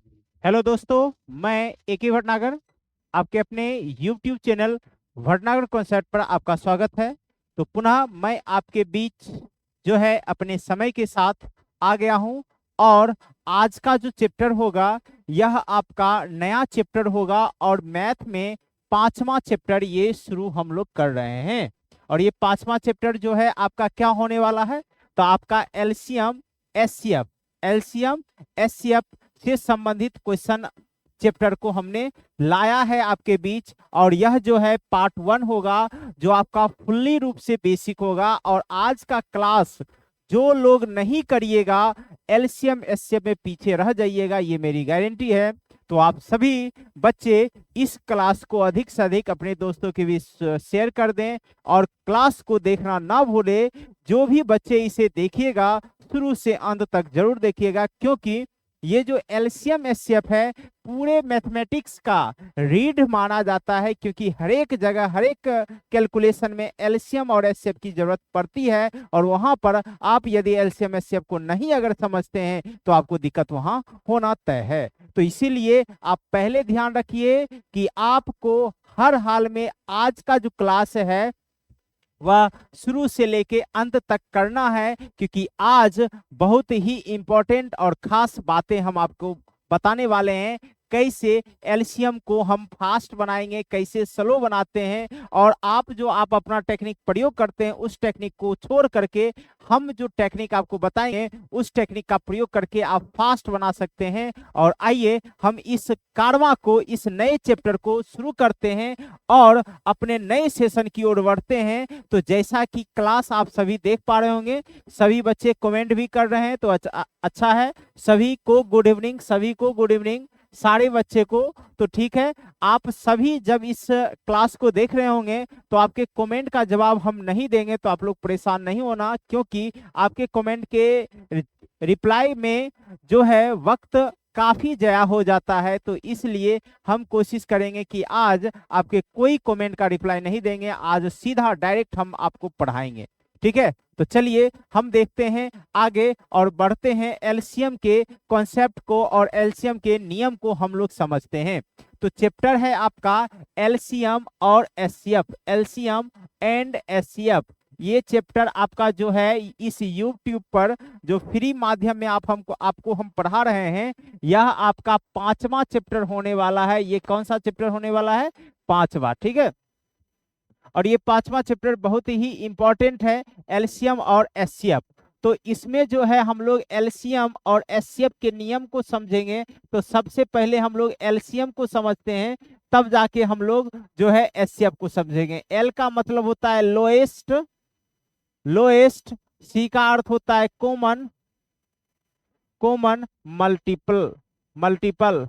Hello दोस्तों, मैं एके भटनागर आपके अपने YouTube चैनल भटनागर कॉन्सेप्ट पर आपका स्वागत है। तो पुनः मैं आपके बीच जो है अपने समय के साथ आ गया हूं और आज का जो चैप्टर होगा यह आपका नया चैप्टर होगा और मैथ में पांचवा चैप्टर ये शुरू हम लोग कर रहे हैं। और ये पांचवा चैप्टर जो है आपका क्या होने वाला है, तो आपका एलसीएम एससीएफ से संबंधित क्वेश्चन चैप्टर को हमने लाया है आपके बीच। और यह जो है पार्ट 1 होगा जो आपका फुल्ली रूप से बेसिक होगा। और आज का क्लास जो लोग नहीं करिएगा एलसीएम एससीएफ में पीछे रह जाइएगा, ये मेरी गारंटी है। तो आप सभी बच्चे इस क्लास को अधिक से अधिक अपने दोस्तों के बीच शेयर कर दें और क्लास को देखना ना भूले। जो भी बच्चे इसे देखिएगा शुरू से अंत तक जरूर देखिएगा, क्योंकि ये जो एलसीएम एससीएफ है पूरे मैथमेटिक्स का रीढ़ माना जाता है, क्योंकि हर एक जगह हर एक कैलकुलेशन में एलसीएम और एससीएफ की जरूरत पड़ती है। और वहां पर आप यदि एलसीएम एससीएफ को नहीं अगर समझते हैं तो आपको दिक्कत वहां होना तय है। तो इसीलिए आप पहले ध्यान रखिए कि आपको हर हाल में आज का जो क्लास है वह शुरू से लेके अंत तक करना है, क्योंकि आज बहुत ही इंपॉर्टेंट और खास बातें हम आपको बताने वाले हैं। कैसे एलसीएम को हम फास्ट बनाएंगे, कैसे स्लो बनाते हैं, और आप अपना टेक्निक प्रयोग करते हैं उस टेक्निक को छोड़ करके हम जो टेक्निक आपको बताएंगे उस टेक्निक का प्रयोग करके आप फास्ट बना सकते हैं। और आइए हम इस कारवां को, इस नए चैप्टर को शुरू करते हैं और अपने नए सेशन की ओर बढ़ते हैं। तो जैसा कि क्लास आप सभी देख पा रहे होंगे, सभी बच्चे कमेंट भी कर रहे हैं, तो अच्छा है। सभी को गुड इवनिंग, सभी को गुड इवनिंग, सारे बच्चे को। तो ठीक है, आप सभी जब इस क्लास को देख रहे होंगे तो आपके कमेंट का जवाब हम नहीं देंगे, तो आप लोग परेशान नहीं होना, क्योंकि आपके कमेंट के रिप्लाई में जो है वक्त काफी जया हो जाता है। तो इसलिए हम कोशिश करेंगे कि आज आपके कोई कमेंट का रिप्लाई नहीं देंगे, आज सीधा डायरेक्ट हम आपको पढ़ाएंगे। ठीक है, तो चलिए हम देखते हैं आगे और बढ़ते हैं एलसीएम के कॉन्सेप्ट को और एलसीएम के नियम को हम लोग समझते हैं। तो चैप्टर है आपका एलसीएम और एचसीएफ, एलसीएम एंड एचसीएफ। ये चैप्टर आपका जो है इस यूट्यूब पर जो फ्री माध्यम में आपको हम पढ़ा रहे हैं, यह आपका पांचवा चैप्टर होने वाला है। ये कौन सा चैप्टर होने वाला है? पांचवा। ठीक है, और ये पांचवा चैप्टर बहुत ही इंपॉर्टेंट है, एलसीएम और एचसीएफ। तो इसमें जो है हम लोग एलसीएम और एचसीएफ के नियम को समझेंगे। तो सबसे पहले हम लोग एलसीएम को समझते हैं, तब जाके हम लोग जो है एचसीएफ को समझेंगे। एल का मतलब होता है लोएस्ट, लोएस्ट। सी का अर्थ होता है कॉमन, कॉमन। Multiple, multiple.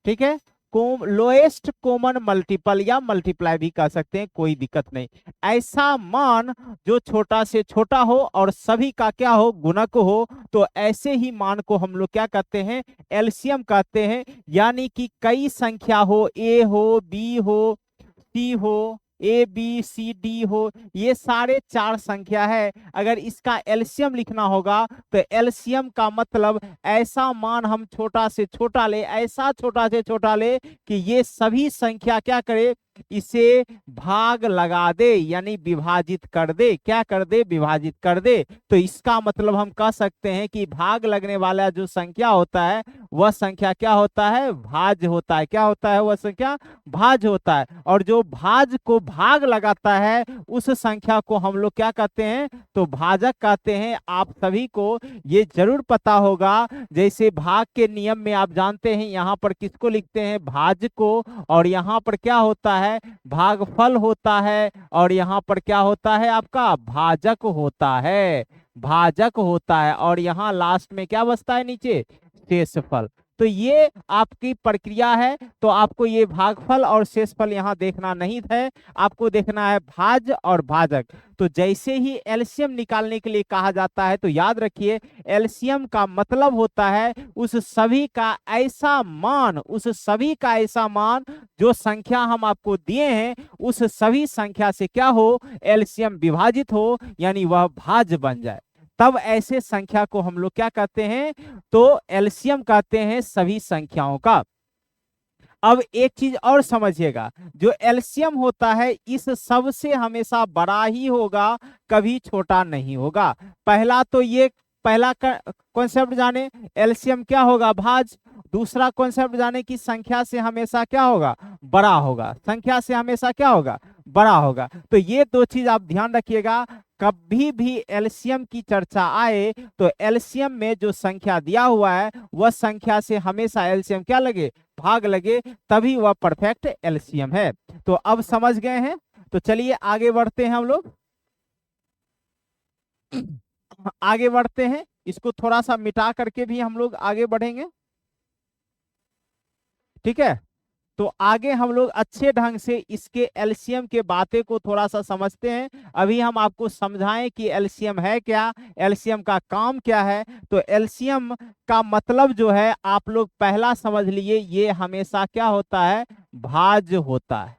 ठीक है, लोएस्ट कॉमन मल्टीपल या मल्टीप्लाई भी कह सकते हैं, कोई दिक्कत नहीं। ऐसा मान जो छोटा से छोटा हो और सभी का क्या हो, गुणक हो, तो ऐसे ही मान को हम लोग क्या कहते हैं? एलसीएम कहते हैं। यानी कि कई संख्या हो, ए हो, बी हो, सी हो, ए बी सी डी हो, ये सारे चार संख्या है। अगर इसका एलसीएम लिखना होगा तो एलसीएम का मतलब ऐसा मान हम छोटा से छोटा ले, ऐसा छोटा से छोटा ले कि ये सभी संख्या क्या करे, इसे भाग लगा दे, यानी विभाजित कर दे। क्या कर दे? विभाजित कर दे। तो इसका मतलब हम कह सकते हैं कि भाग लगने वाला जो संख्या होता है वह संख्या क्या होता है? भाज्य होता है। क्या होता है? वह संख्या भाज्य होता है। और जो भाज्य को भाग लगाता है उस संख्या को हम लोग क्या कहते हैं? तो भाजक कहते हैं। आप सभी को ये जरूर पता होगा, जैसे भाग के नियम में आप जानते हैं यहाँ पर किसको लिखते हैं? भाज्य को। और यहाँ पर क्या होता है? भागफल होता है। और यहाँ पर क्या होता है? आपका भाजक होता है, भाजक होता है। और यहाँ लास्ट में क्या बचता है? नीचे शेषफल। तो ये आपकी प्रक्रिया है। तो आपको ये भागफल और शेषफल यहाँ देखना नहीं है, आपको देखना है भाज्य और भाजक। तो जैसे ही एलसीएम निकालने के लिए कहा जाता है तो याद रखिए, एलसीएम का मतलब होता है उस सभी का ऐसा मान, उस सभी का ऐसा मान जो संख्या हम आपको दिए हैं उस सभी संख्या से क्या हो? एलसीएम विभाजित हो, यानी वह भाज्य बन जाए। तब ऐसे संख्या को हम लोग क्या कहते हैं, तो एलसीएम कहते हैं सभी संख्याओं का। अब एक चीज और समझिएगा, जो एलसीएम होता है इस सब से हमेशा बड़ा ही होगा, कभी छोटा नहीं होगा। पहला तो ये पहला कॉन्सेप्ट जाने, एलसीएम क्या होगा, भाज। दूसरा कॉन्सेप्ट जाने की संख्या से हमेशा क्या होगा, बड़ा होगा। संख्या से हमेशा क्या होगा, बड़ा होगा। तो ये दो चीज आप ध्यान रखिएगा, कभी भी एलसीएम की चर्चा आए तो एलसीएम में जो संख्या दिया हुआ है वह संख्या से हमेशा एलसीएम क्या लगे, भाग लगे, तभी वह परफेक्ट एलसीएम है। तो अब समझ गए हैं, तो चलिए आगे बढ़ते हैं हम लोग। आगे बढ़ते हैं, इसको थोड़ा सा मिटा करके भी हम लोग आगे बढ़ेंगे, ठीक है। तो आगे हम लोग अच्छे ढंग से इसके एलसीएम के बातें को थोड़ा सा समझते हैं। अभी हम आपको समझाएं कि एलसीएम है क्या, एलसीएम का काम क्या है। तो एलसीएम का मतलब जो है आप लोग पहला समझ लिए, ये हमेशा क्या होता है, भाज्य होता है।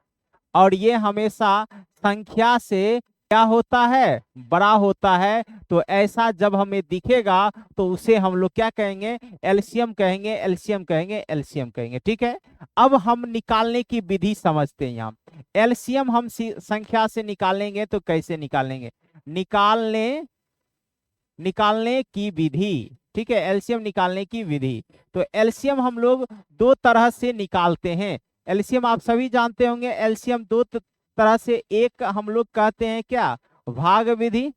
और ये हमेशा संख्या से क्या होता है, बड़ा होता है। तो ऐसा जब हमें दिखेगा तो उसे हम लोग क्या कहेंगे, एलसीएम कहेंगे, एलसीएम कहेंगे, एलसीएम कहेंगे, ठीक है। अब हम निकालने की विधि समझते हैं। यहाँ एलसीएम हम संख्या से निकालेंगे तो कैसे निकालेंगे, निकालने की विधि, ठीक है, एलसीएम निकालने की विधि। तो एलसीएम हम लोग दो तरह से निकालते हैं। एलसीएम आप सभी जानते होंगे, एलसीएम दो तरह से, एक हम लोग कहते हैं क्या, भाग विधि,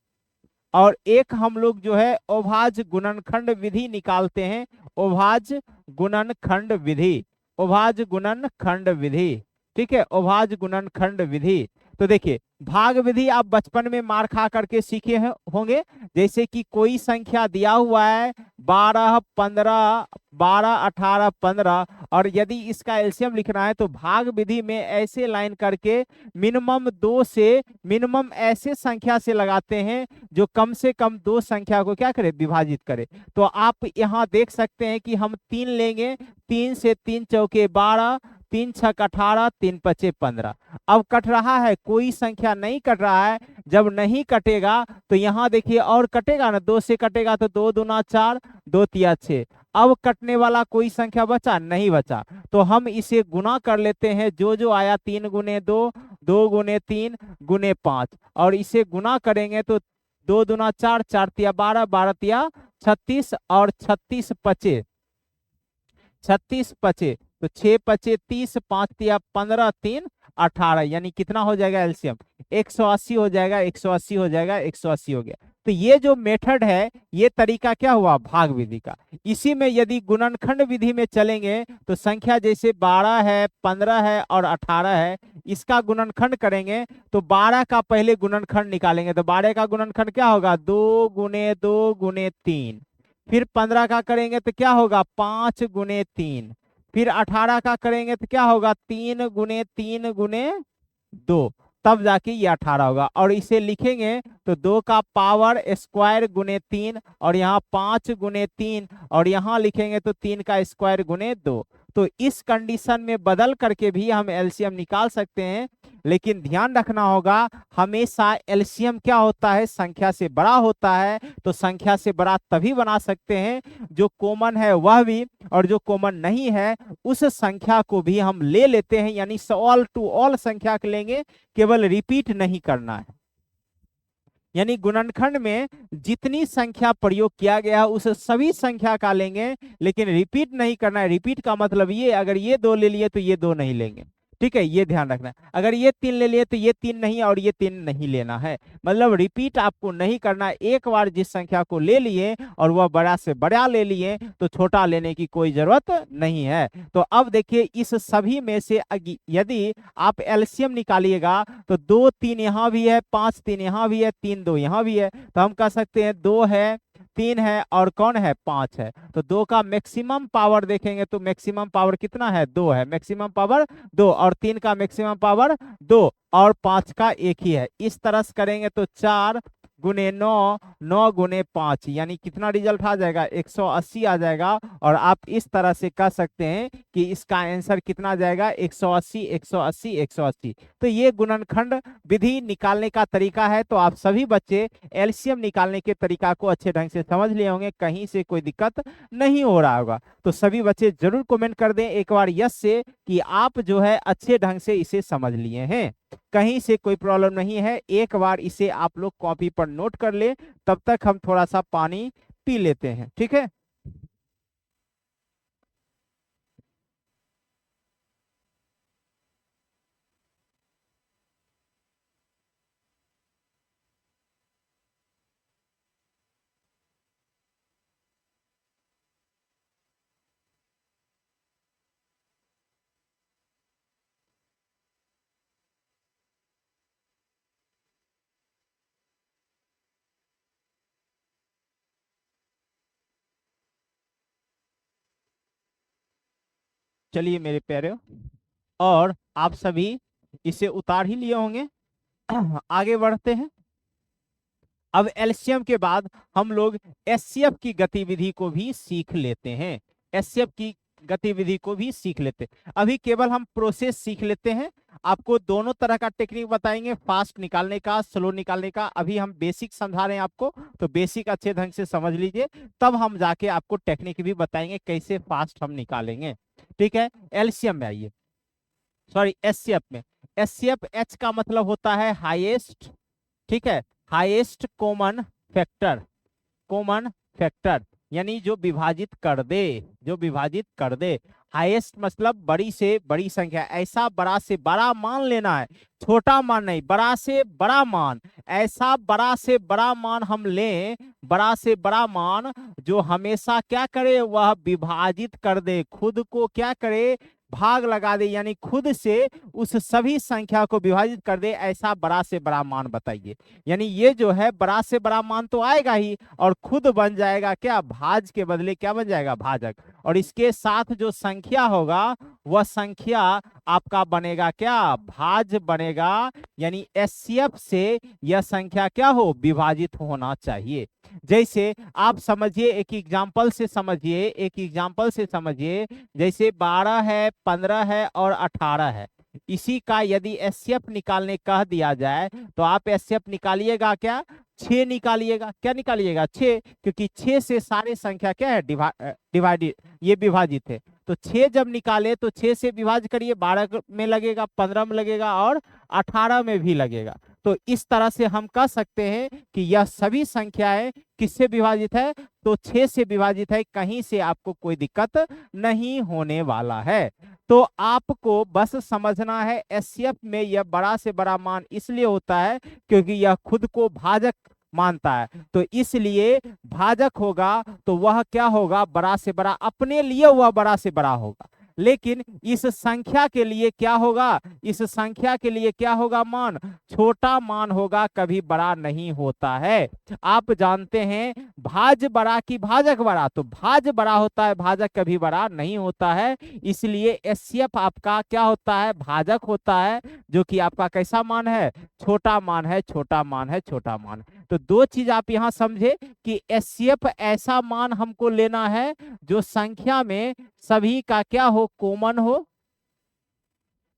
और एक हम लोग जो है अभाज्य गुणनखंड विधि निकालते हैं। अभाज्य गुणनखंड विधि, अभाज्य गुणनखंड विधि, ठीक है, अभाज्य गुणनखंड विधि। तो देखिए, भाग विधि आप बचपन में मार खा करके सीखे होंगे। जैसे कि कोई संख्या दिया हुआ है 12, 15, 12, 18, 15, और यदि इसका एलसीएम लिखना है तो भाग विधि में ऐसे लाइन करके मिनिमम 2 से, मिनिमम ऐसे संख्या से लगाते हैं जो कम से कम 2 संख्या को क्या करे, विभाजित करे। तो आप यहाँ देख सकते हैं कि हम 3 लेंगे, 3 से 3 चौके 12, 3 छक 18, 3 पचे 15। अब कट रहा है, कोई संख्या नहीं कट रहा है। जब नहीं कटेगा तो यहाँ देखिए और कटेगा ना, 2 से कटेगा तो 2 दूना 4, 2 तिया 6। अब कटने वाला कोई संख्या बचा नहीं, बचा। तो हम इसे गुना कर लेते हैं, जो जो आया 3 गुने 2, 2 गुने 3 गुने 5, और इसे गुना करेंगे तो 2 दूना 4, 4 तिया 12, 12 तिया 36, और 36 पचे, 36 पचे तो 6 पचे 30, 5 तिया 15, 3 18, यानी कितना हो जाएगा एलसीएम, 180 हो जाएगा, 180 हो जाएगा, 180 हो गया। तो ये जो मेथड है, ये तरीका क्या हुआ, भाग विधि का। इसी में यदि गुणनखंड विधि में चलेंगे तो संख्या जैसे 12 है, 15 है और 18 है, इसका गुणनखंड करेंगे तो 12 का पहले गुणनखंड निकालेंगे तो 12 का गुणनखंड क्या होगा, 2 गुने 2 गुने 3। फिर 15 का करेंगे तो क्या होगा, 5 गुने 3। फिर 18 का करेंगे तो क्या होगा, 3 गुने 3 गुने 2, तब जाके ये 18 होगा। और इसे लिखेंगे तो 2 का पावर स्क्वायर गुने 3, और यहाँ 5 गुने 3, और यहाँ लिखेंगे तो 3 का स्क्वायर गुने 2। तो इस कंडीशन में बदल करके भी हम एलसीएम निकाल सकते हैं। लेकिन ध्यान रखना होगा, हमेशा एलसीएम क्या होता है, संख्या से बड़ा होता है। तो संख्या से बड़ा तभी बना सकते हैं जो कॉमन है वह भी, और जो कॉमन नहीं है उस संख्या को भी हम ले लेते हैं, यानी ऑल टू ऑल संख्या को लेंगे, केवल रिपीट नहीं करना है। यानी गुणनखंड में जितनी संख्या प्रयोग किया गया उस सभी संख्या का लेंगे, लेकिन रिपीट नहीं करना है। रिपीट का मतलब ये, अगर ये 2 ले लिए तो ये 2 नहीं लेंगे, ठीक है, ये ध्यान रखना। अगर ये 3 ले लिए तो ये 3 नहीं, और ये 3 नहीं लेना है। मतलब रिपीट आपको नहीं करना। एक बार जिस संख्या को ले लिए और वह बड़ा से बड़ा ले लिए तो छोटा लेने की कोई जरूरत नहीं है। तो अब देखिए, इस सभी में से यदि आप एलसीएम निकालिएगा तो 2 3 यहाँ भी है, 5 3 यहाँ भी है, 3 2 यहाँ भी है। तो हम कह सकते हैं 2 है, 3 है, और कौन है, 5 है। तो 2 का मैक्सिमम पावर देखेंगे तो मैक्सिमम पावर कितना है, 2 है, मैक्सिमम पावर 2, और 3 का मैक्सिमम पावर 2, और 5 का 1 ही है। इस तरह से करेंगे तो 4 गुने 9, 9 गुने 5, यानी कितना रिजल्ट आ जाएगा, 180 आ जाएगा। और आप इस तरह से कह सकते हैं कि इसका आंसर कितना आ जाएगा, 180, 180, 180। तो ये गुणनखंड विधि निकालने का तरीका है। तो आप सभी बच्चे एलसीएम निकालने के तरीका को अच्छे ढंग से समझ लिए होंगे, कहीं से कोई दिक्कत नहीं हो रहा होगा। तो सभी बच्चे जरूर कमेंट कर दें एक बार यस से कि आप जो है अच्छे ढंग से इसे समझ लिए हैं, कहीं से कोई प्रॉब्लम नहीं है। एक बार इसे आप लोग कॉपी पर नोट कर ले, तब तक हम थोड़ा सा पानी पी लेते हैं, ठीक है। चलिए मेरे प्यारे, और आप सभी इसे उतार ही लिए होंगे। आगे बढ़ते हैं। अब एलसीएम के बाद हम लोग एचसीएफ की गतिविधि को भी सीख लेते हैं। एचसीएफ की गतिविधि को भी सीख लेते हैं। अभी केवल हम प्रोसेस सीख लेते हैं। आपको दोनों तरह का टेक्निक बताएंगे, फास्ट निकालने का, स्लो निकालने का। अभी हम बेसिक समझा रहे हैं आपको, तो बेसिक अच्छे ढंग से समझ लीजिए, तब हम जाके आपको टेक्निक भी बताएंगे कैसे फास्ट हम निकालेंगे, ठीक है। एलसीएम में आइए, सॉरी एचसीएफ में। एचसीएफ, एच का मतलब होता है हाईएस्ट, ठीक है, highest common factor, common factor यानी जो विभाजित कर दे, जो विभाजित कर दे। हाईएस्ट मतलब बड़ी से बड़ी संख्या, ऐसा बड़ा से बड़ा मान लेना है, छोटा मान नहीं, बड़ा से बड़ा मान। ऐसा बड़ा से बड़ा मान हम लें, बड़ा से बड़ा मान जो हमेशा क्या करे, वह विभाजित कर दे, खुद को क्या करे, भाग लगा दे, यानी खुद से उस सभी संख्या को विभाजित कर दे। ऐसा बड़ा से बड़ा मान बताइए। यानी ये जो है बड़ा से बड़ा मान तो आएगा ही, और खुद बन जाएगा क्या, भाज के बदले क्या बन जाएगा, भाजक। और इसके साथ जो संख्या होगा वह संख्या आपका बनेगा क्या, भाज बनेगा। यानी एचसीएफ से यह संख्या क्या हो, विभाजित होना चाहिए। जैसे आप समझिए, एक एग्जाम्पल से समझिए, एक एग्जाम्पल से समझिए। जैसे 12 है, 15 है और 18 है, इसी का यदि एचसीएफ निकालने कह दिया जाए तो आप एचसीएफ निकालिएगा क्या, 6 निकालिएगा। क्या निकालिएगा, 6, क्योंकि 6 से सारे संख्या क्या है, डिवाइडेड, ये विभाजित है। तो 6 जब निकाले तो 6 से विभाजित करिए, 12 में लगेगा, 15 में लगेगा और 18 में भी लगेगा। तो इस तरह से हम कह सकते हैं कि यह सभी संख्याएं किससे विभाजित है, तो 6 से विभाजित है। कहीं से आपको कोई दिक्कत नहीं होने वाला है। तो आपको बस समझना है, एचसीएफ में यह बड़ा से बड़ा मान इसलिए होता है क्योंकि यह खुद को भाजक मानता है। तो इसलिए भाजक होगा तो वह क्या होगा, बड़ा से बड़ा, अपने लिए वह बड़ा से बड़ा होगा। लेकिन इस संख्या के लिए क्या होगा, इस संख्या के लिए क्या होगा, मान छोटा मान होगा, कभी बड़ा नहीं होता है। आप जानते हैं भाज बड़ा कि भाजक बड़ा, तो भाज बड़ा होता है, भाजक कभी बड़ा नहीं होता है। इसलिए एचसीएफ आपका क्या होता है, भाजक होता है, जो कि आपका कैसा मान है, छोटा मान है, छोटा मान है, छोटा मान। तो दो चीज आप यहां समझे कि एचसीएफ ऐसा मान हमको लेना है जो संख्या में सभी का क्या हो, कॉमन हो,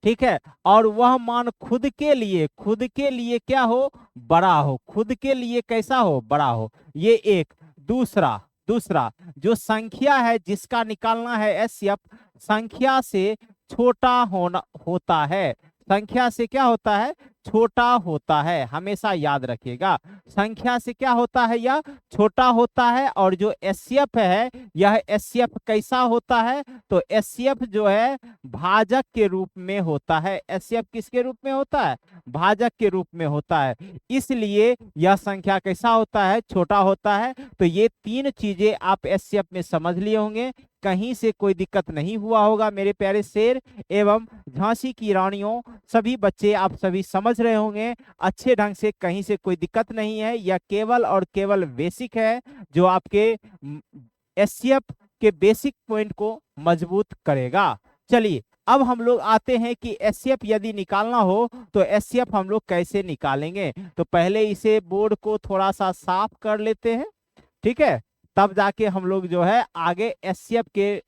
ठीक है। और वह मान खुद के लिए, खुद के लिए क्या हो, बड़ा हो, खुद के लिए कैसा हो, बड़ा हो। ये एक। दूसरा, दूसरा जो संख्या है जिसका निकालना है एचसीएफ, संख्या से छोटा होना होता है, संख्या से क्या होता है, छोटा होता है, हमेशा याद रखिएगा। संख्या से क्या होता है, यह छोटा होता है। और जो एचसीएफ है, यह एचसीएफ कैसा होता है, तो एचसीएफ जो है भाजक के रूप में होता है। एचसीएफ किसके रूप में होता है, भाजक के रूप में होता है। इसलिए यह संख्या कैसा होता है, छोटा होता है। तो ये तीन चीजें आप एचसीएफ में समझ लिए होंगे, कहीं से कोई दिक्कत नहीं हुआ होगा मेरे प्यारे शेर एवं झांसी की रानियों। सभी बच्चे आप सभी समझ रहे होंगे अच्छे ढंग से, कहीं से कोई दिक्कत नहीं है। यह केवल और केवल बेसिक है जो आपके एचसीएफ के बेसिक पॉइंट को मजबूत करेगा। चलिए अब हम लोग आते हैं कि एचसीएफ यदि निकालना हो तो एचसीएफ हम लोग कैसे निकालेंगे। तो पहले इसे बोर्ड को थोड़ा सा साफ कर लेते हैं, ठीक है, तब जाके हम लोग जो है आगे एचसीएफ के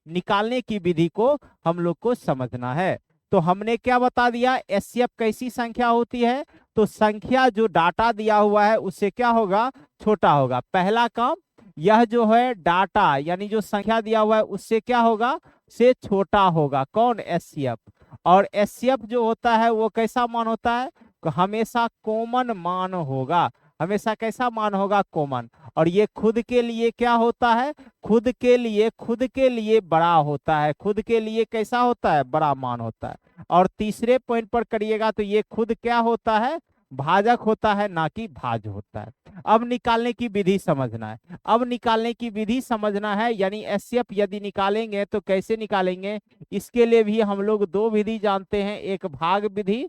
निकालने की विधि को हम लोग को समझना है। तो हमने क्या बता दिया, एचसीएफ कैसी संख्या होती है, तो संख्या जो डाटा दिया हुआ है उससे क्या होगा, छोटा होगा। पहला काम, यह जो है डाटा यानी जो संख्या दिया हुआ है उससे क्या होगा, से छोटा होगा। कौन, एचसीएफ। और एचसीएफ जो होता है वो कैसा मान होता है, हमेशा कॉमन मान होगा। हमेशा कैसा मान होगा, कॉमन। और ये खुद के लिए क्या होता है, खुद के लिए बड़ा होता है। खुद के लिए कैसा होता है, बड़ा मान होता है। और तीसरे पॉइंट पर करिएगा तो ये खुद क्या होता है, भाजक होता है, ना कि भाज्य होता है। अब निकालने की विधि समझना है। अब निकालने की विधि समझना है, यानी एचसीएफ यदि निकालेंगे तो कैसे निकालेंगे, इसके लिए भी हम लोग दो विधि जानते हैं, एक भाग विधि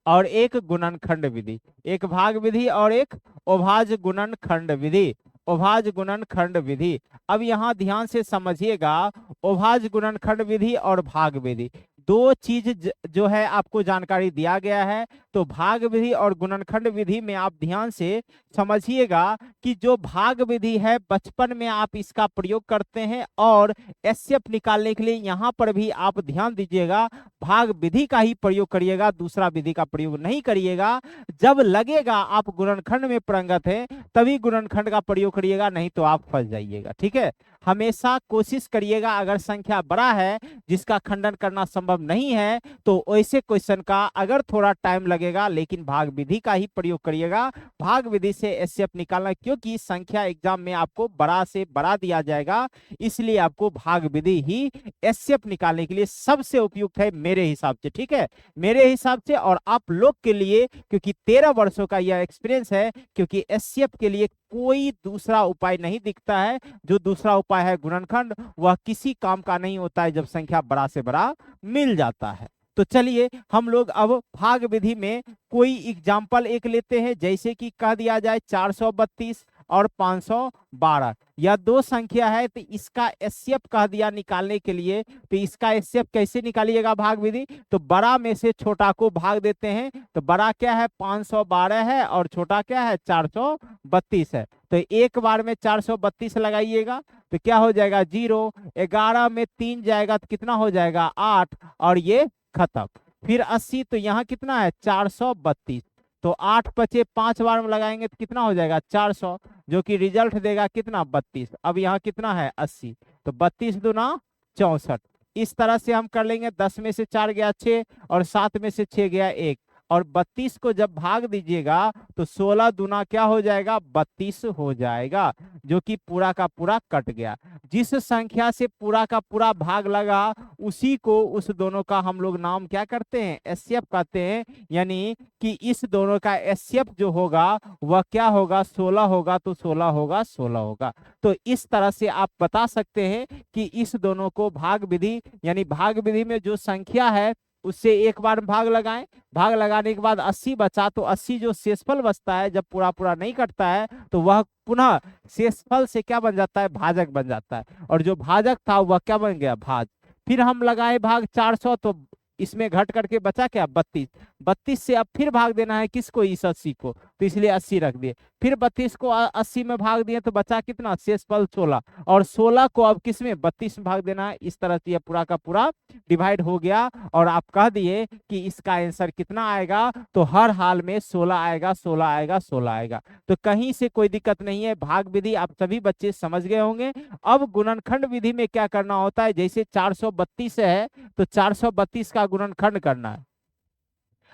और एक गुणनखंड विधि। एक भाग विधि और एक अभाज्य गुणनखंड विधि। अभाज्य गुणनखंड विधि। अब यहाँ ध्यान से समझिएगा, अभाज्य गुणनखंड विधि और भाग विधि दो चीज जो है आपको जानकारी दिया गया है। तो भाग विधि और गुणनखंड विधि में आप ध्यान से समझिएगा कि जो भाग विधि है बचपन में आप इसका प्रयोग करते हैं, और एचसीएफ निकालने के लिए यहाँ पर भी आप ध्यान दीजिएगा, भाग विधि का ही प्रयोग करिएगा, दूसरा विधि का प्रयोग नहीं करिएगा। जब लगेगा आप गुणनखंड में पारंगत है तभी गुणनखंड का प्रयोग करिएगा, नहीं तो आप फंस जाइएगा, ठीक है। हमेशा कोशिश करिएगा, अगर संख्या बड़ा है जिसका खंडन करना संभव नहीं है तो ऐसे क्वेश्चन का अगर थोड़ा टाइम लगेगा लेकिन भाग विधि का ही प्रयोग करिएगा। भाग विधि से एचसीएफ निकालना, क्योंकि संख्या एग्जाम में आपको बड़ा से बड़ा दिया जाएगा, इसलिए आपको भाग विधि ही एचसीएफ निकालने के लिए सबसे उपयुक्त है मेरे हिसाब से, ठीक है, मेरे हिसाब से। और आप लोग के लिए, क्योंकि 13 वर्षों का यह एक्सपीरियंस है, क्योंकि एचसीएफ के लिए कोई दूसरा उपाय नहीं दिखता है। जो दूसरा उपाय है गुणनखंड, वह किसी काम का नहीं होता है जब संख्या बड़ा से बड़ा मिल जाता है। तो चलिए हम लोग अब भाग विधि में कोई एग्जाम्पल एक लेते हैं, जैसे कि कह दिया जाए 432 और 512, यह दो संख्या है, तो इसका एचसीएफ कह दिया निकालने के लिए। तो इसका एचसीएफ कैसे निकालिएगा, भाग विधि, तो बड़ा में से छोटा को भाग देते हैं। तो बड़ा क्या है, 512 है, और छोटा क्या है, 432 है। तो एक बार में 432 लगाइएगा तो क्या हो जाएगा, 0। 11 में 3 जाएगा तो कितना हो जाएगा, 8, और ये खत्म। फिर 80, तो यहाँ कितना है, 432। तो 8 बचे 5 बार में लगाएंगे तो कितना हो जाएगा, 400, जो कि रिजल्ट देगा कितना, 32। अब यहाँ कितना है, 80, तो 32 दूना 64। इस तरह से हम कर लेंगे। 10 में से 4 गया 6, और 7 में से 6 गया 1, और 32 को जब भाग दीजिएगा तो 16 दूना क्या हो जाएगा, 32 हो जाएगा, जो कि पूरा का पूरा कट गया। जिस संख्या से पूरा का पूरा भाग लगा उसी को, उस दोनों का हम लोग नाम क्या करते हैं, एचसीएफ कहते हैं। यानी कि इस दोनों का एचसीएफ जो होगा वह क्या होगा, 16 होगा। तो 16 होगा, 16 होगा। तो इस तरह से आप बता सकते हैं कि इस दोनों को भाग विधि, यानी भाग विधि में जो संख्या है उससे एक बार भाग लगाएं। भाग लगाने के बाद 80 बचा, तो 80 जो शेषफल बचता है जब पूरा पूरा नहीं कटता है तो वह पुनः शेषफल से क्या बन जाता है, भाजक बन जाता है। और जो भाजक था वह क्या बन गया, भाज। फिर हम लगाए भाग 400, तो इसमें घट करके बचा क्या, 32। 32 से अब फिर भाग देना है किसको, इस 80 को, तो इसलिए 80 रख दिए। फिर 32 को 80 में भाग दिए तो बचा कितना, शेषफल 16, और 16 को अब किस में, 32 में भाग देना है। इस तरह से यह पूरा का पूरा डिवाइड हो गया, और आप कह दिए कि इसका आंसर कितना आएगा, तो हर हाल में 16 आएगा, 16 आएगा, 16 आएगा। तो कहीं से कोई दिक्कत नहीं है। भाग विधि आप सभी बच्चे समझ गए होंगे। अब गुणनखंड विधि में क्या करना होता है, जैसे 432 है तो 432 का गुणनखंड करना है।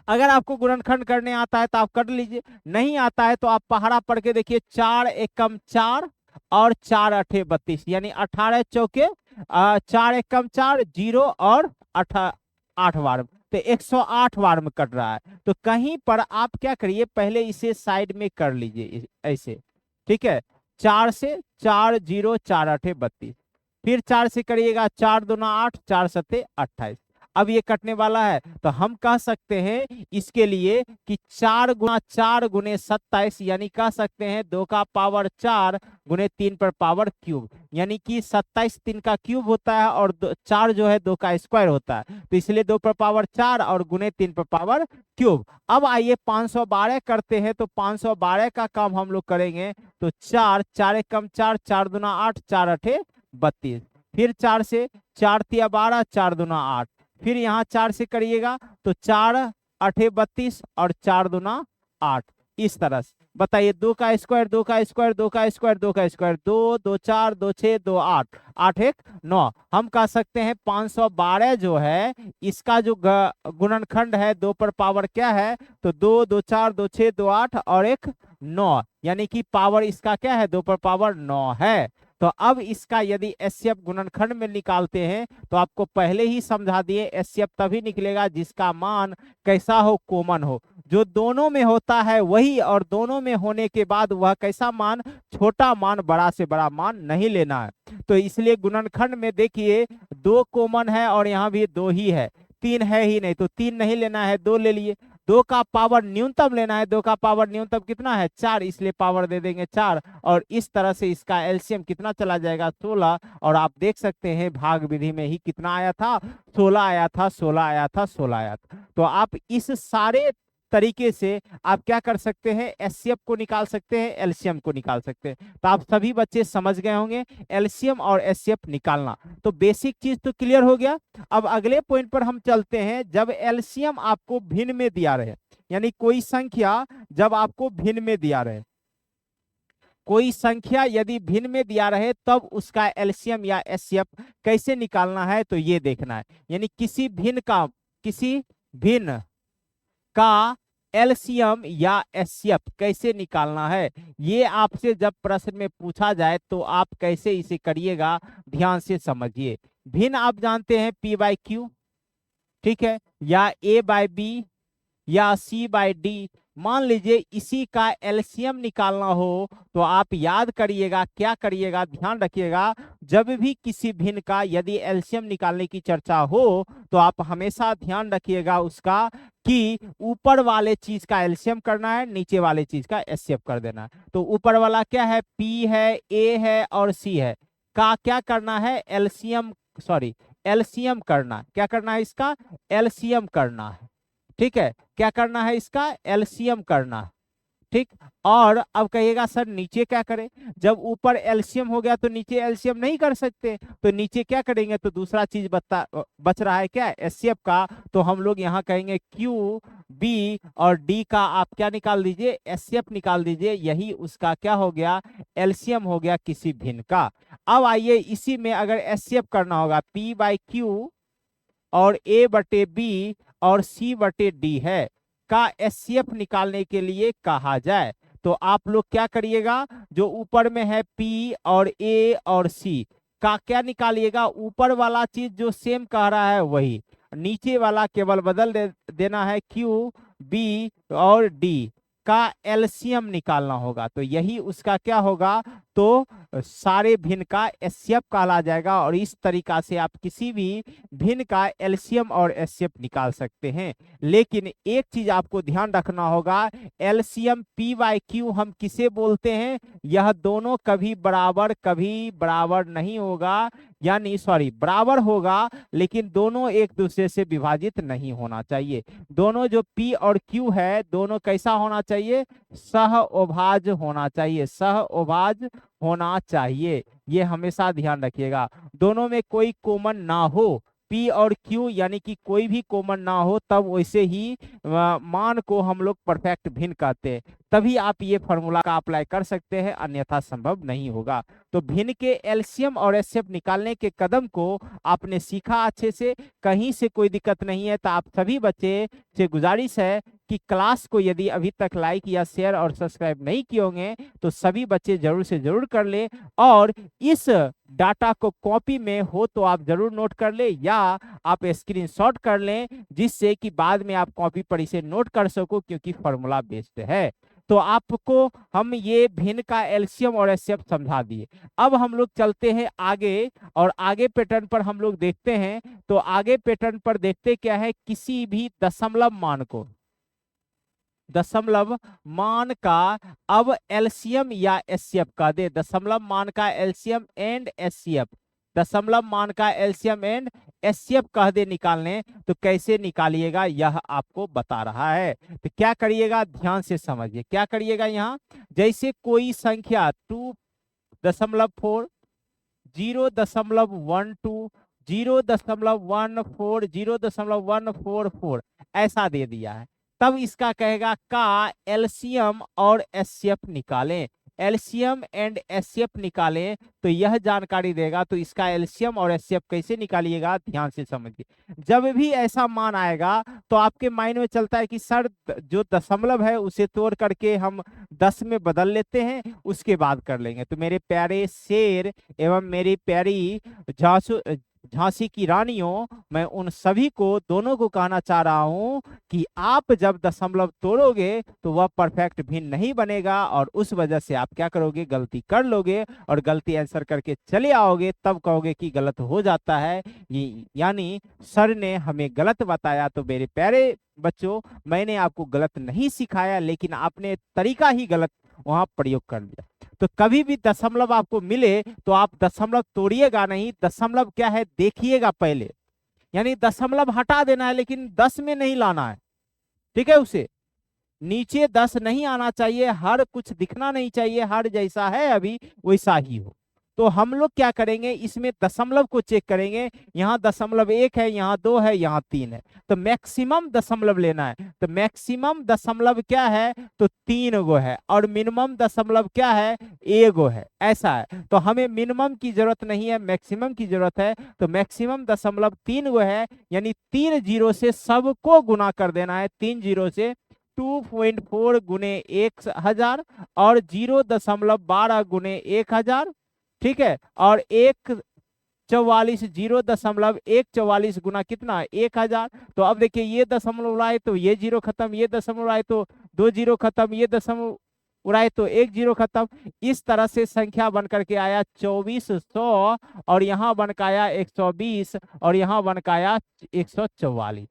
अगर आपको गुणनखंड करने आता है तो आप कर लीजिए, नहीं आता है तो आप पहाड़ा पढ़ के देखिए, 4 एकम 4 और 4 अठे 32, यानी 18 चौके 4 एकम 4, 0 और 8 बार, तो 108 बार में कट रहा है। तो कहीं पर आप क्या करिए, पहले इसे साइड में कर लीजिए ऐसे, ठीक है। 4 से 4, 0, 4 अठे 32, फिर 4 से करिएगा, 4 दूना 8, 4 सत्ते 28। अब ये कटने वाला है, तो हम कह सकते हैं इसके लिए कि 4 गुना 4 गुने 27, यानी कह सकते हैं 2 का पावर 4 गुने 3 पर पावर क्यूब, यानी कि 27 3 का क्यूब होता है और 4 जो है 2 का स्क्वायर होता है, तो इसलिए 2 पर पावर 4 और गुने 3 पर पावर क्यूब। अब आइए 512 करते हैं, तो 512 का काम हम लोग करेंगे, तो 4 4 एक कम 4, 4 दूना 8, 4 अठे 32, फिर 4 से 4 तिया 12, 4 दूना 8, फिर यहाँ 4 से करिएगा तो 4 अठे 32 और 4 दूना 8, इस तरह से। बताइए 2 का स्क्वायर 2 का स्क्वायर 2 का स्क्वायर 2 का स्क्वायर 2 2 4 2 6 2 8 8 एक 9। हम कह सकते हैं 512 जो है इसका जो गुणनखंड है 2 पर पावर क्या है, तो 2 2 4 2 6 2 8 और एक 9, यानी कि पावर इसका क्या है 2 पर पावर 9 है। तो अब इसका यदि एचसीएफ गुणनखंड में निकालते हैं तो आपको पहले ही समझा दिए एचसीएफ तभी निकलेगा जिसका मान कैसा हो, कॉमन हो, जो दोनों में होता है वही, और दोनों में होने के बाद वह कैसा मान, छोटा मान, बड़ा से बड़ा मान नहीं लेना है। तो इसलिए गुणनखंड में देखिए 2 कॉमन है और यहाँ भी 2 ही है, 3 है ही नहीं, तो 3 नहीं लेना है, 2 ले लिए। 2 का पावर न्यूनतम लेना है, 2 का पावर न्यूनतम कितना है 4, इसलिए पावर दे देंगे 4, और इस तरह से इसका एलसीएम कितना चला जाएगा 16, और आप देख सकते हैं भाग विधि में ही कितना आया था 16 आया था, 16 आया था, 16 आया था। तो आप इस सारे तरीके से आप क्या कर सकते हैं, एचसीएफ को निकाल सकते हैं, एलसीएम को निकाल सकते हैं। तो आप सभी बच्चे समझ गए होंगे एलसीएम और एचसीएफ निकालना, तो बेसिक चीज तो क्लियर हो गया। अब अगले पॉइंट पर हम चलते हैं, जब एलसीएम आपको भिन्न में दिया रहे, यानी कोई संख्या जब आपको भिन्न में दिया रहे, कोई संख्या यदि भिन्न में दिया रहे तब उसका एलसीएम या एचसीएफ कैसे निकालना है, तो ये देखना है। यानी किसी भिन्न का एलसीएम या एचसीएफ कैसे निकालना है, ये आपसे जब प्रश्न में पूछा जाए तो आप कैसे इसे करिएगा, ध्यान से समझिए। भिन्न आप जानते हैं P बाई क्यू, ठीक है, या A बाई बी या C बाई डी। मान लीजिए इसी का एलसीएम निकालना हो तो आप याद करिएगा, क्या करिएगा, ध्यान रखिएगा, जब भी किसी भिन्न का यदि एलसीएम निकालने की चर्चा हो तो आप हमेशा ध्यान रखिएगा उसका कि ऊपर वाले चीज का एलसीएम करना है, नीचे वाले चीज का एचसीएफ कर देना है। तो ऊपर वाला क्या है, P है, A है और C है, का क्या करना है, एलसीएम करना। क्या करना है, इसका एलसीएम करना है, ठीक है, क्या करना है, इसका एलसीएम करना है, ठीक। और अब कहिएगा सर नीचे क्या करें, जब ऊपर एलसीएम हो गया तो नीचे एलसीएम नहीं कर सकते, तो नीचे क्या करेंगे, तो दूसरा चीज बच रहा है क्या, एचसीएफ का, तो हम लोग यहाँ कहेंगे क्यू बी और डी का आप क्या निकाल दीजिए, एचसीएफ निकाल दीजिए, यही उसका क्या हो गया, एलसीएम हो गया किसी भिन्न का। अब आइए इसी में अगर एचसीएफ करना होगा, P बाई क्यू और A बटे बी और C बटे डी है का एचसीएफ निकालने के लिए कहा जाए, तो आप लोग क्या करिएगा, जो ऊपर में है P और A और C का क्या निकालिएगा, ऊपर वाला चीज जो सेम कह रहा है वही, नीचे वाला केवल बदल देना है, Q B और D का एलसीएम निकालना होगा, तो यही उसका क्या होगा, तो सारे भिन्न का एचसीएफ कहला जाएगा, और इस तरीका से आप किसी भी भिन्न का एलसीएम और एचसीएफ निकाल सकते हैं। लेकिन एक चीज आपको ध्यान रखना होगा, एलसीएम P बाई क्यू हम किसे बोलते हैं, यह दोनों कभी बराबर नहीं होगा, यानी बराबर होगा लेकिन दोनों एक दूसरे से विभाजित नहीं होना चाहिए। दोनों जो P और Q है दोनों कैसा होना चाहिए, सहअभाज्य होना चाहिए, सहअभाज्य होना चाहिए, ये हमेशा ध्यान रखिएगा। दोनों में कोई कॉमन ना हो, P और Q यानी कि कोई भी कॉमन ना हो, तब वैसे ही मान को हम लोग परफेक्ट भिन्न कहते हैं, तभी आप ये फॉर्मूला का अप्लाई कर सकते हैं, अन्यथा संभव नहीं होगा। तो भिन्न के एलसीएम और एचसीएफ निकालने के कदम को आपने सीखा अच्छे से, कहीं से कोई दिक्कत नहीं है, तो आप सभी बच्चे से गुजारिश है कि क्लास को यदि अभी तक लाइक या शेयर और सब्सक्राइब नहीं किए होंगे तो सभी बच्चे जरूर से जरूर कर ले, और इस डाटा को कॉपी में हो तो आप जरूर नोट कर ले या आप स्क्रीनशॉट कर लें, जिससे कि बाद में आप कॉपी पर इसे नोट कर सको, क्योंकि फॉर्मूला बेस्ड है। तो आपको हम ये भिन्न का एलसीएम और एचसीएफ समझा दिए। अब हम लोग चलते हैं आगे, और आगे पैटर्न पर हम लोग देखते हैं। तो आगे पैटर्न पर देखते क्या है, किसी भी दशमलव मान को, दशमलव मान का अब एलसीएम या एचसीएफ का दे, दशमलव मान का एलसीएम एंड एचसीएफ, दशमलव मान का एलसीएम एंड एचसीएफ कह दे निकालने, तो कैसे निकालिएगा यह आपको बता रहा है। तो क्या करिएगा, ध्यान से समझिए, क्या करिएगा यहाँ, जैसे कोई संख्या 2.4, 0.12, 0.14, 0.144 ऐसा दे दिया है, तब इसका कहेगा का एलसीएम और एचसीएफ निकालें, एलसीएम एंड एचसीएफ निकालें, तो यह जानकारी देगा। तो इसका एलसीएम और एचसीएफ कैसे निकालिएगा, ध्यान से समझिए। जब भी ऐसा मान आएगा तो आपके माइंड में चलता है कि सर जो दशमलव है उसे तोड़ करके हम 10 में बदल लेते हैं, उसके बाद कर लेंगे। तो मेरे प्यारे शेर एवं मेरी प्यारी झांसी की रानियों, मैं उन सभी को, दोनों को कहना चाह रहा हूं कि आप जब दशमलव तोड़ोगे तो वह परफेक्ट भिन्न नहीं बनेगा, और उस वजह से आप क्या करोगे, गलती कर लोगे, और गलती आंसर करके चले आओगे, तब कहोगे कि गलत हो जाता है, यानी सर ने हमें गलत बताया। तो मेरे प्यारे बच्चों, मैंने आपको गलत नहीं सिखाया, लेकिन आपने तरीका ही गलत वहां प्रयोग कर लिया। तो कभी भी दशमलव आपको मिले तो आप दशमलव तोड़िएगा नहीं, दशमलव क्या है देखिएगा पहले, यानी दशमलव हटा देना है लेकिन 10 में नहीं लाना है, ठीक है। उसे नीचे 10 नहीं आना चाहिए, हर कुछ दिखना नहीं चाहिए, हर जैसा है अभी वैसा ही हो। तो हम लोग क्या करेंगे, इसमें दशमलव को चेक करेंगे, यहाँ 0.1 है, यहाँ 2 है, यहाँ 3 है, तो मैक्सिमम दशमलव लेना है। तो मैक्सिमम दशमलव क्या है, तो 3 गो है, और मिनिमम दशमलव क्या है, 1 गो है, ऐसा है। तो हमें मिनिमम की जरूरत नहीं है, मैक्सिमम की जरूरत है। तो मैक्सिमम दशमलव 3 गो है, यानी 3 जीरो से सबको गुना कर देना है, 3 जीरो से 2.4 गुने 1000 और 0.12 गुने 1000, ठीक है। और 144, 0.144 गुना कितना, 1000। तो अब देखिए ये दशमलव उड़ाए तो ये जीरो खत्म, ये दशमलव उड़ाए तो 2 जीरो खत्म, ये दशमलव उड़ाए तो 1 जीरो खत्म। इस तरह से संख्या बनकर के आया 2400, और यहाँ बन के आया 120, और यहाँ बन के आया 144।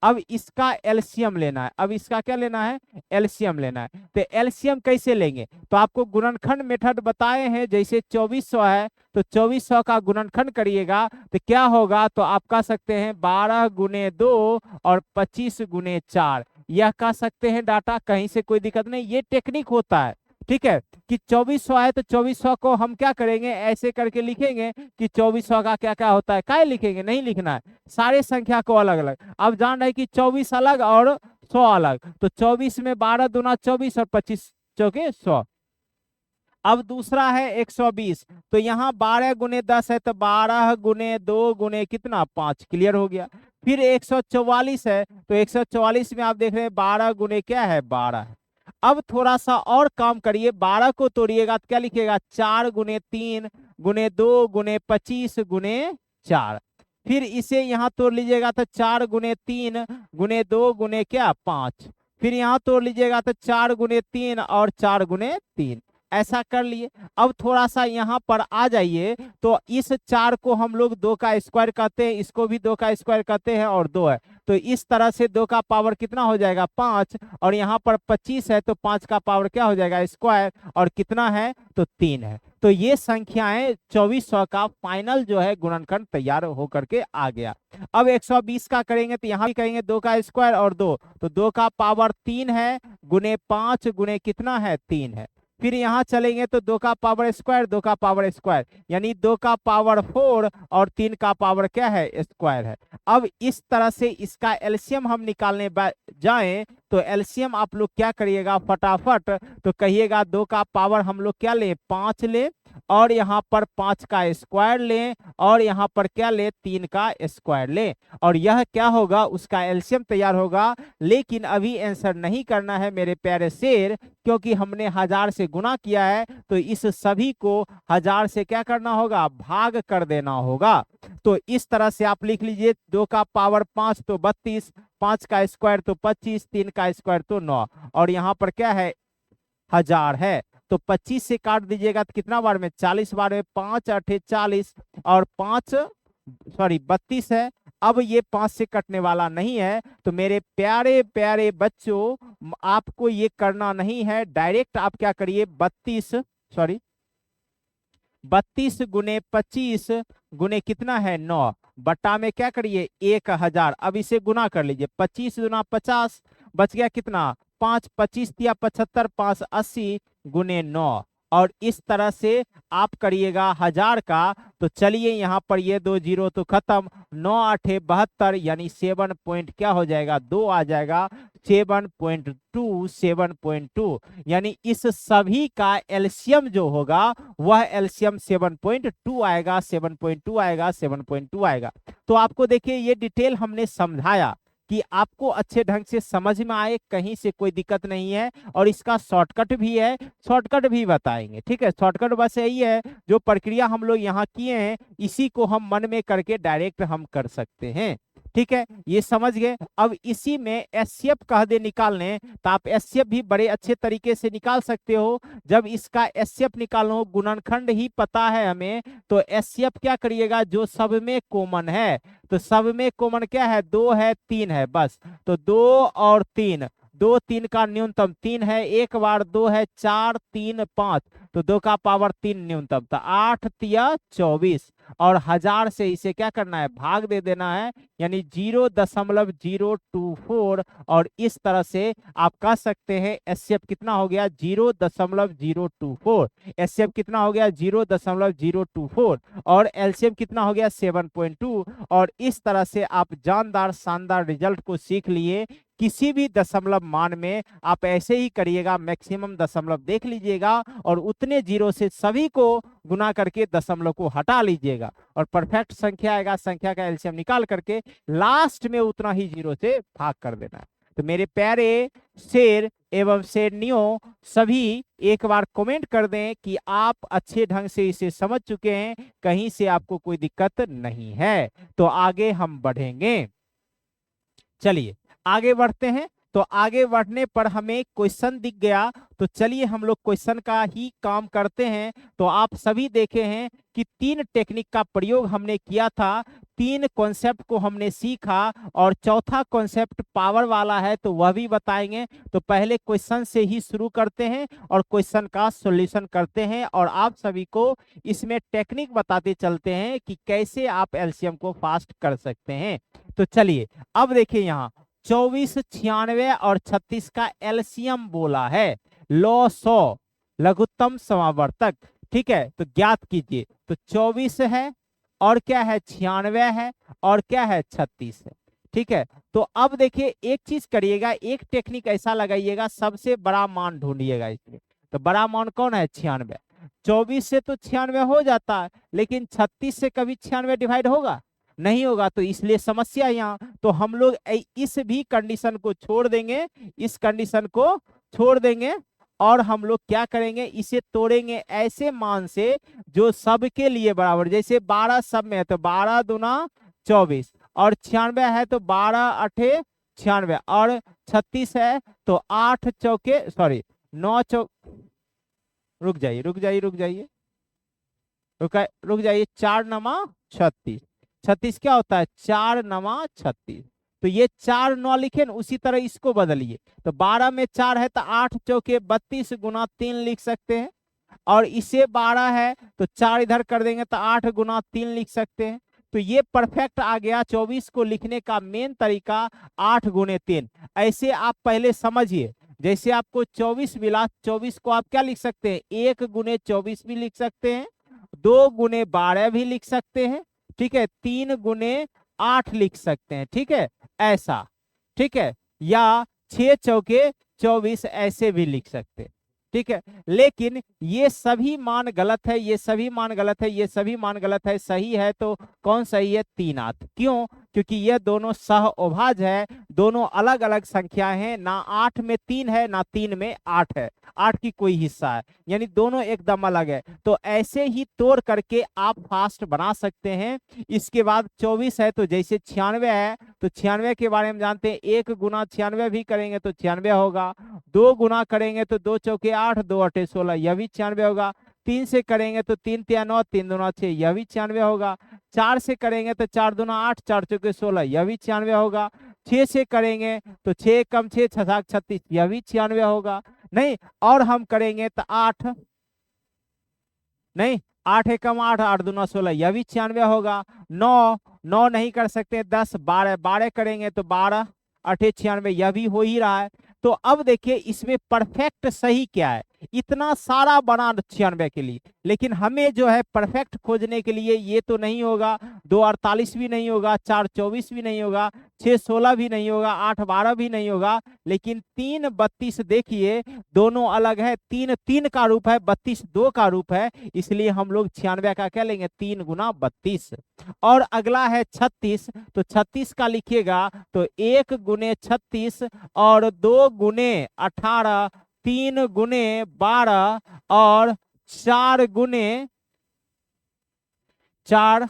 अब इसका एलसीएम लेना है, अब इसका क्या लेना है, एलसीएम लेना है। तो एलसीएम कैसे लेंगे, तो आपको गुणनखंड मेथड बताए हैं, जैसे 2400 है तो 2400 का गुणनखंड करिएगा तो क्या होगा, तो आप कह सकते हैं 12 गुने 2 और 25 गुने 4, यह कह सकते हैं डाटा, कहीं से कोई दिक्कत नहीं, ये टेक्निक होता है, ठीक है। कि 2400 है तो 2400 को हम क्या करेंगे, ऐसे करके लिखेंगे कि 2400 का क्या क्या होता है, क्या लिखेंगे, नहीं लिखना है, सारे संख्या को अलग अलग। अब जान रहे कि 24 अलग और 100 अलग, तो 24 में 12 दूना 24 और 25 चौके 100। अब दूसरा है 120, तो यहाँ 12 गुने 10 है, तो 12 गुने 2 गुने कितना 5, क्लियर हो गया। फिर 144 है, तो 144 में आप देख रहे हैं 12 गुने क्या है 12 है। अब थोड़ा सा और काम करिए, 12 को तोड़िएगा तो क्या लिखिएगा, 4 गुने 3 गुने 2 गुने 25 गुने 4। फिर इसे यहाँ तोड़ लीजिएगा तो 4 गुने 3 गुने 2 गुने क्या 5। फिर यहाँ तोड़ लीजिएगा तो 4 गुने 3 और 4 गुने 3, ऐसा कर लिए। अब थोड़ा सा यहाँ पर आ जाइए, तो इस 4 को हम लोग 2 का स्क्वायर कहते हैं, इसको भी 2 का स्क्वायर कहते हैं, और 2 है, तो इस तरह से 2 का पावर कितना हो जाएगा 5, और यहाँ पर 25 है तो 5 का पावर क्या हो जाएगा स्क्वायर, और कितना है तो 3 है। तो ये संख्याएं 2400 का फाइनल जो है गुणनखंड तैयार होकर के आ गया। अब 120 का करेंगे तो यहाँ भी करेंगे 2 का स्क्वायर और 2, तो 2 का पावर 3 है गुने 5 गुने कितना है 3 है। फिर यहाँ चलेंगे तो 2 का पावर स्क्वायर, 2 का पावर स्क्वायर, यानी 2 का पावर 4 और 3 का पावर क्या है स्क्वायर है। अब इस तरह से इसका एलसीएम हम निकालने जाएं तो एलसीएम आप लोग क्या करिएगा फटाफट, तो कहिएगा 2 का पावर हम लोग क्या लें 5 लें, और यहाँ पर 5 का स्क्वायर लें, और यहाँ पर क्या लें 3 का स्क्वायर लें, और यह क्या होगा उसका एलसीएम तैयार होगा। लेकिन अभी आंसर नहीं करना है मेरे प्यारे शेर, क्योंकि हमने 1000 से गुना किया है, तो इस सभी को 1000 से क्या करना होगा भाग कर देना होगा। तो इस तरह से आप लिख लीजिए 2 का पावर 5 तो 32, 5 का स्क्वायर तो 25, 3 का स्क्वायर तो 9, और यहाँ पर क्या है 1000 है। तो 25 से काट दीजिएगा तो कितना बार में, 40 बार में, 5 8 40 और 5 सॉरी 32 है। अब ये 5 से कटने वाला नहीं है। तो मेरे प्यारे प्यारे बच्चों, आपको ये करना नहीं है, डायरेक्ट आप क्या करिए, 32 गुने 25 गुने कितना है 9 बट्टा में क्या करिए 1000। अब इसे गुना कर लीजिए, 25 गुना 50 बच गया कितना 5, 25 या 75, 5 80 गुने 9। और इस तरह से आप करिएगा 1000 का। तो चलिए यहाँ पर ये 2 जीरो तो खत्म, 9 8 72 यानी 7 पॉइंट क्या हो जाएगा 2 आ जाएगा, 7.2 यानी इस सभी का एलसीएम जो होगा वह एलसीएम 7.2 आएगा, 7.2 आएगा, 7.2 आएगा। तो आपको देखिए ये डिटेल हमने समझाया कि आपको अच्छे ढंग से समझ में आए, कहीं से कोई दिक्कत नहीं है। और इसका शॉर्टकट भी है, शॉर्टकट भी बताएंगे, ठीक है। शॉर्टकट बस यही है, जो प्रक्रिया हम लोग यहाँ किए हैं इसी को हम मन में करके डायरेक्ट हम कर सकते हैं, ठीक है। ये समझ गए। अब इसी में एचसीएफ कह दे निकालने, तो आप एचसीएफ भी बड़े अच्छे तरीके से निकाल सकते हो। जब इसका एचसीएफ निकालना हो, गुणनखंड ही पता है हमें, तो एचसीएफ क्या करिएगा, जो सब में कॉमन है, तो सब में कॉमन क्या है 2 है 3 है बस। तो 2 और 3, 2 3 का न्यूनतम 3 है, एक बार 2 है 4 3 5, तो 2 का पावर 3 न्यूनतम, तो 8 तिया 24। और 1000 से इसे क्या करना है, भाग दे देना है, यानी 0.024। और इस तरह से आप कह सकते हैं एचसीएफ कितना हो गया 0.024। एचसीएफ कितना हो गया 0.024 और एलसीएम कितना हो गया 7.2। और इस तरह से आप जानदार शानदार रिजल्ट को सीख लिए। किसी भी दशमलव मान में आप ऐसे ही करिएगा, मैक्सिमम दशमलव देख लीजिएगा और उतने जीरो से सभी को गुना करके दशमलव को हटा लीजिएगा और परफेक्ट संख्या आएगा। संख्या का एलसीएम निकाल करके लास्ट में उतना ही जीरो से भाग कर देना है। तो मेरे प्यारे शेर एवं शेरनियों, सभी एक बार कमेंट कर दें कि आप अच्छे ढंग से इसे समझ चुके हैं, कहीं से आपको कोई दिक्कत नहीं है। तो आगे हम बढ़ेंगे, चलिए आगे बढ़ते हैं। तो आगे बढ़ने पर हमें क्वेश्चन दिख गया, तो चलिए हम लोग क्वेश्चन का ही काम करते हैं। तो आप सभी देखे हैं कि 3 टेक्निक का प्रयोग हमने किया था, 3 कॉन्सेप्ट को हमने सीखा और चौथा कॉन्सेप्ट पावर वाला है, तो वह भी बताएंगे। तो पहले क्वेश्चन से ही शुरू करते हैं और क्वेश्चन का सॉल्यूशन करते हैं और आप सभी को इसमें टेक्निक बताते चलते हैं कि कैसे आप एलसीएम को फास्ट कर सकते हैं। तो चलिए अब देखिए, यहाँ 24 96 और 36 का एलसीएम बोला है, लॉ 100 लघुत्तम समावर्तक, ठीक है। तो ज्ञात कीजिए, तो 24 है और क्या है 96 है और क्या है 36 है, ठीक है। तो अब देखिए एक चीज करिएगा, एक टेक्निक ऐसा लगाइएगा, सबसे बड़ा मान ढूंढिएगा इसमें। तो बड़ा मान कौन है 96। 24 से तो 96 हो जाता है, लेकिन 36 से कभी 96 डिवाइड होगा नहीं होगा, तो इसलिए समस्या यहाँ। तो हम लोग इस भी कंडीशन को छोड़ देंगे, इस कंडीशन को छोड़ देंगे और हम लोग क्या करेंगे, इसे तोड़ेंगे ऐसे मान से जो सबके लिए बराबर। जैसे 12 सब में है तो 12 दूना 24 और 96 है तो 12 8 96 और 36 है तो 8 चौके सॉरी 9 चौक, रुक जाइए रुक जाइए रुक जाइए रुक जाइए 4 नमा 36, 36 क्या होता है 4 नमा 36। तो ये 4 9 लिखे ना, उसी तरह इसको बदलिए। तो 12 में 4 है तो 8 चौके 32 गुना 3 लिख सकते हैं। और इसे 12 है तो 4 इधर कर देंगे तो 8 गुना 3 लिख सकते हैं। तो ये परफेक्ट आ गया। 24 को लिखने का मेन तरीका 8 गुने 3। ऐसे आप पहले समझिए, जैसे आपको 24 मिला, 24 को आप क्या लिख सकते हैं 1 गुने 24 भी लिख सकते हैं, 2 गुने 12 भी लिख सकते हैं, ठीक है, 3 गुने 8 लिख सकते हैं, ठीक है ऐसा, ठीक है, या 6 चौके 24 ऐसे भी लिख सकते हैं, ठीक है। लेकिन ये सभी मान गलत है, ये सभी मान गलत है, ये सभी मान गलत है। सही है तो कौन सही है 3 8। क्यों क्योंकि ये दोनों सह अभाज है, दोनों अलग अलग संख्याएं हैं, ना 8 में 3 है ना 3 में 8 है, 8 की कोई हिस्सा है, यानी दोनों एकदम अलग है। तो ऐसे ही तोड़ करके आप फास्ट बना सकते हैं। इसके बाद 24 है, तो जैसे 96 है तो 96 के बारे में जानते हैं, 1 गुना 96 भी करेंगे तो 96 होगा, 2 गुना करेंगे तो 2 चौके 8, 2 अठे 16, यह भी 96 होगा। 3 से करेंगे तो 3 तिया 9, 3 दूना 6, यह भी 96 होगा। 4 से करेंगे तो 4 दूना 8, 4 चौके 16, यह भी 96 होगा। 6 से करेंगे तो 6 कम 6, 6 7 36, यह भी 96 होगा। नहीं, और हम करेंगे तो 8, नहीं 8 एकम 8, 8 दूना 16, यह भी 96 होगा। 9, 9 नहीं कर सकते, 10, 12, 12 करेंगे तो 12 अठे 96, यह भी हो ही रहा है। तो अब देखिए इसमें परफेक्ट सही क्या है, इतना सारा बना 96 के लिए, लेकिन हमें जो है परफेक्ट खोजने के लिए ये तो नहीं होगा, 2 48 भी नहीं होगा, 4 24 भी नहीं होगा, 6 16 भी नहीं होगा, 8 12 भी नहीं होगा, लेकिन 3 32 देखिए दोनों अलग है, 3 3 का रूप है, 32 2 का रूप है, इसलिए हम लोग 96 का क्या लेंगे, 3 गुना 32। और अगला है 36, तो 36 का लिखिएगा तो 1 गुने 36 और 2 गुने 18, 3 गुने 12 और 4 गुने 4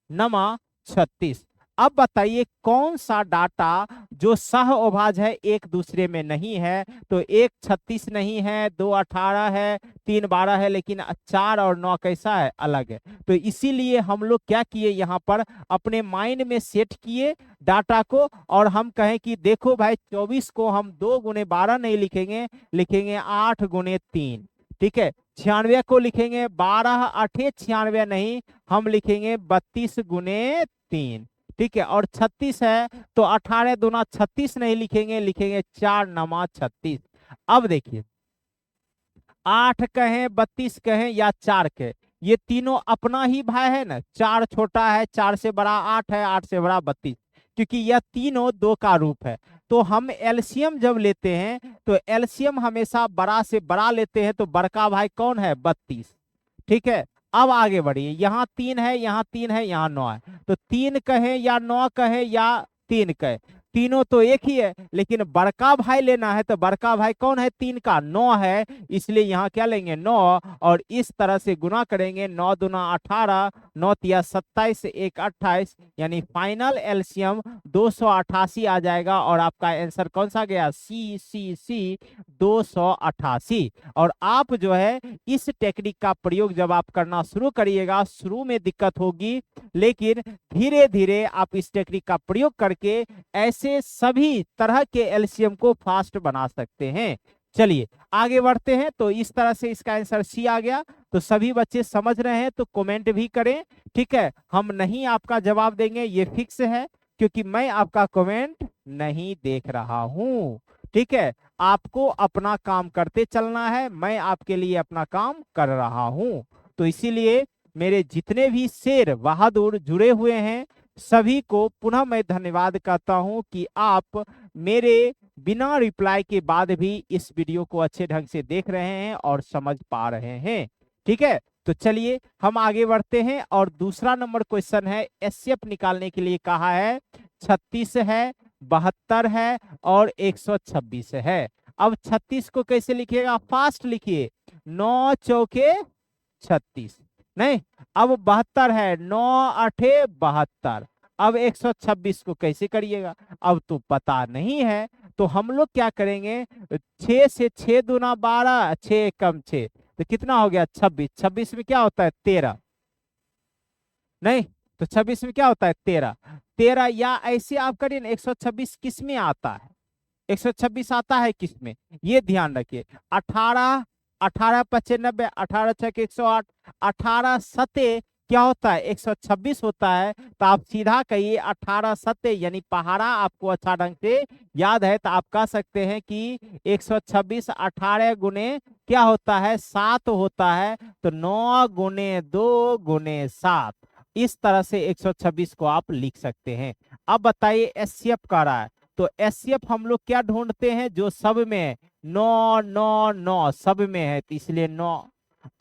नमा 36। अब बताइए कौन सा डाटा जो सह अभाज है एक दूसरे में नहीं है, तो 1 36 नहीं है, 2 18 है, 3 12 है, लेकिन 4 और 9 कैसा है, अलग है। तो इसीलिए हम लोग क्या किए, यहाँ पर अपने माइंड में सेट किए डाटा को, और हम कहें कि देखो भाई 24 को हम 2 गुने 12 नहीं लिखेंगे, लिखेंगे 8 गुने 3, ठीक है। 96 को लिखेंगे 12 अठे 96 नहीं, हम लिखेंगे 32 गुने 3, ठीक है। और 36 है तो 18 दूना 36 नहीं लिखेंगे, लिखेंगे 4 नमा 36। अब देखिए 8 कहें 32 कहें या 4 कहें, ये तीनों अपना ही भाई है ना, 4 छोटा है, 4 से बड़ा 8 है, 8 से बड़ा 32, क्योंकि यह तीनों 2 का रूप है। तो हम एलसीएम जब लेते हैं तो एलसीएम हमेशा बड़ा से बड़ा लेते हैं, तो बड़का भाई कौन है, 32, ठीक है। अब आगे बढ़िए, यहाँ 3 है, यहाँ 3 है, यहाँ 9 है, तो 3 कहे या 9 कहे या 3 कहे, तीनों तो एक ही है, लेकिन बड़का भाई लेना है, तो बड़का भाई कौन है, 3 का 9 है, इसलिए यहाँ क्या लेंगे 9, और इस तरह से गुना करेंगे, 9 दूना 18, 9 तिया 27, 1 28, यानी फाइनल एलसीएम 288 आ जाएगा, और आपका आंसर कौन सा गया, सी सी सी 288। और आप जो है इस टेक्निक का प्रयोग जब आप करना शुरू करिएगा, शुरू में दिक्कत होगी, लेकिन धीरे धीरे आप इस टेक्निक का प्रयोग करके ऐसे सभी तरह के एलसीएम को फास्ट बना सकते हैं। चलिए आगे बढ़ते हैं। तो इस तरह से इसका आंसर सी आ गया। तो सभी बच्चे समझ रहे हैं तो कमेंट भी करें, ठीक है। हम नहीं आपका जवाब देंगे, ये फिक्स है, क्योंकि मैं आपका कमेंट नहीं देख रहा हूं, ठीक है। आपको अपना काम करते चलना है, मैं आपके लिए अपना काम कर रहा हूं। तो इसीलिए मेरे जितने भी शेर बहादुर जुड़े हुए हैं सभी को पुनः मैं धन्यवाद कहता हूं कि आप मेरे बिना रिप्लाई के बाद भी इस वीडियो को अच्छे ढंग से देख रहे हैं और समझ पा रहे हैं, ठीक है। तो चलिए हम आगे बढ़ते हैं, और दूसरा नंबर क्वेश्चन है, एचसीएफ निकालने के लिए कहा है, 36 है, 72 है और 126 है। अब 36 को कैसे लिखिएगा, फास्ट लिखिए, 9 चौके 36, नहीं। अब 72 है, 9 अठे 72। अब 126 को कैसे करिएगा, अब तो पता नहीं है, तो हम लोग क्या करेंगे, 6 से 6 दूना 12, 6 कम 6, तो कितना हो गया, 26। 26 में क्या होता है, 13, नहीं, तो 26 में क्या होता है, 13। 13 या ऐसे आप करिए ना, 126 किस में आता है, 126 आता है किस में, ये ध्यान रखिए। 18 18 95, 18 छक 108, 18 सते क्या होता है, 126 होता है। तो आप सीधा कहिए 18 सते, यानी पहाड़ा आपको अच्छा ढंग से याद है, तो आप कह सकते हैं कि 126 18 गुने क्या होता है, 7 होता है, तो 9 गुने 2 गुने 7, इस तरह से 126 को आप लिख सकते हैं। अब बताइए एचसीएफ कर रहा है, तो एचसीएफ हम लोग क्या ढूंढते हैं, जो सब में है, 9 9 9 सब में है, तो इसलिए 9।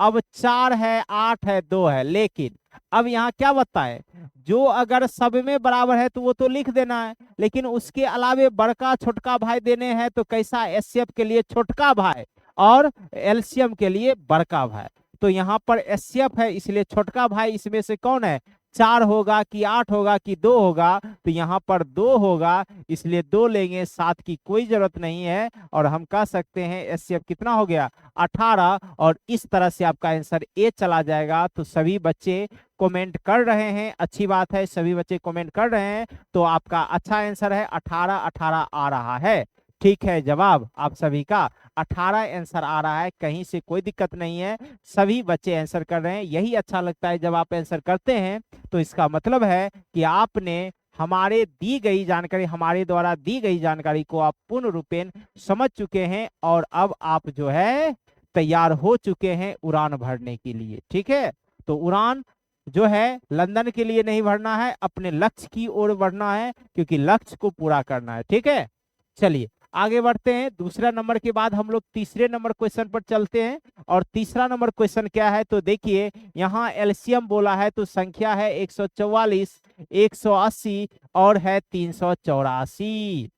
अब 4 है, 8 है, 2 है, लेकिन अब यहाँ क्या बताए, जो अगर सब में बराबर है तो वो तो लिख देना है, लेकिन उसके अलावे बड़का छोटका भाई देने हैं तो कैसा, एचसीएफ के लिए छोटका भाई और एलसीएम के लिए बड़का भाई। तो यहाँ पर एचसीएफ है इसलिए छोटका भाई इसमें से कौन है, 4 होगा कि 8 होगा कि 2 होगा, तो यहाँ पर 2 होगा इसलिए 2 लेंगे, 7 की कोई जरूरत नहीं है। और हम कह सकते हैं एचसीएफ कितना हो गया, 18। और इस तरह से आपका आंसर ए चला जाएगा। तो सभी बच्चे कमेंट कर रहे हैं, अच्छी बात है, सभी बच्चे कमेंट कर रहे हैं, तो आपका अच्छा आंसर है 18, 18 आ रहा है। ठीक है, जवाब आप सभी का 18 आंसर आ रहा है, कहीं से कोई दिक्कत नहीं है, सभी बच्चे आंसर कर रहे हैं। यही अच्छा लगता है जब आप आंसर करते हैं, तो इसका मतलब है कि आपने हमारे दी गई जानकारी, हमारे द्वारा दी गई जानकारी को आप पूर्ण रूपेण समझ चुके हैं और अब आप जो है तैयार हो चुके हैं उड़ान भरने के लिए। ठीक है, तो उड़ान जो है लंदन के लिए नहीं भरना है, अपने लक्ष्य की ओर बढ़ना है, क्योंकि लक्ष्य को पूरा करना है। ठीक है, चलिए आगे बढ़ते हैं। दूसरा नंबर के बाद हम लोग तीसरे नंबर क्वेश्चन पर चलते हैं। और तीसरा नंबर क्वेश्चन क्या है, तो देखिए यहाँ एलसीएम बोला है, तो संख्या है 144, 180 और है 384।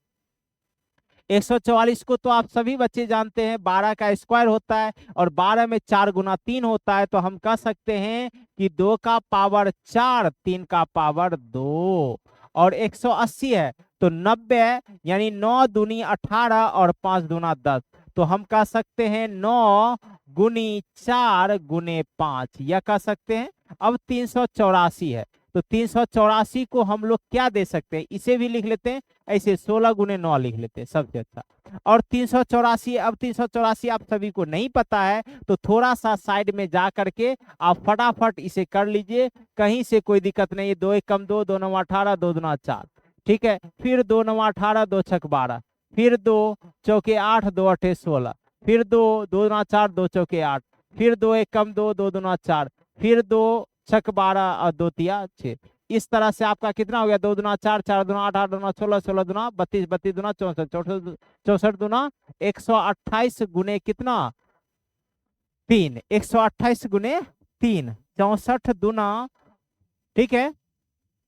144 को तो आप सभी बच्चे जानते हैं, 12 का स्क्वायर होता है और 12 में 4 गुना 3 होता है, तो हम कह सकते हैं कि 2 का पावर 4, 3 का पावर 2। और 180 है तो 90 है, यानी 9 दूनी 18 और 5 दूना 10, तो हम कह सकते हैं 9 गुनी 4 गुने 5, यह कह सकते हैं। अब 384 है, तो 384 को हम लोग क्या दे सकते हैं, इसे भी लिख लेते हैं ऐसे, 16 गुने 9 लिख लेते हैं सबसे अच्छा। और 384, अब 384 आप सभी को नहीं पता है, तो थोड़ा सा साइड में जा करके आप फटाफट इसे कर लीजिए, कहीं से कोई दिक्कत नहीं है। 2 1 कम 2, 2 9 18, 2 दूना 4। ठीक है, फिर 2 9 18, 2 6 12, फिर 2 चौके 8, 2 8 16, फिर 2 2 दूना 4, 2 चौके 8, फिर 2 1 कम 2, 2 दूना 4, फिर 2 6 12 और 2 तिया 6। इस तरह से आपका कितना हो गया, 2 दूना 4, 4 दूना 8, 8 दूना 16, 16 दूना 32, 32 दूना 64, 64 64 दूना 128 गुने कितना 3, 128 गुने 3, 64 दूना, ठीक है,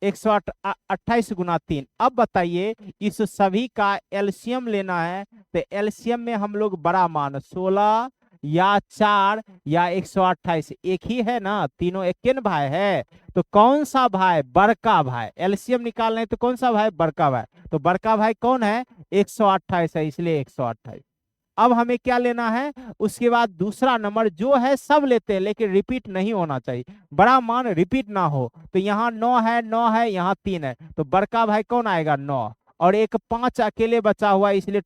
128 गुना 3। अब बताइए इस सभी का एलसीएम लेना है, तो एलसीएम में हम लोग बड़ा मान 16 या 4 या 128 एक ही है ना, तीनों एक के भाई है, तो कौन सा भाई, बड़का भाई, एलसीएम निकालना है तो कौन सा भाई, बड़का भाई, तो बड़का भाई कौन है, 128 है, इसलिए 128। अब हमें क्या लेना है, उसके बाद दूसरा नंबर जो है सब लेते हैं, लेकिन रिपीट नहीं होना चाहिए, बड़ा मान रिपीट ना हो। तो यहाँ 9 है, 9 है, यहाँ 3 है, तो बड़का भाई कौन आएगा, 9। और एक 5 अकेले बचा हुआ है, इसलिए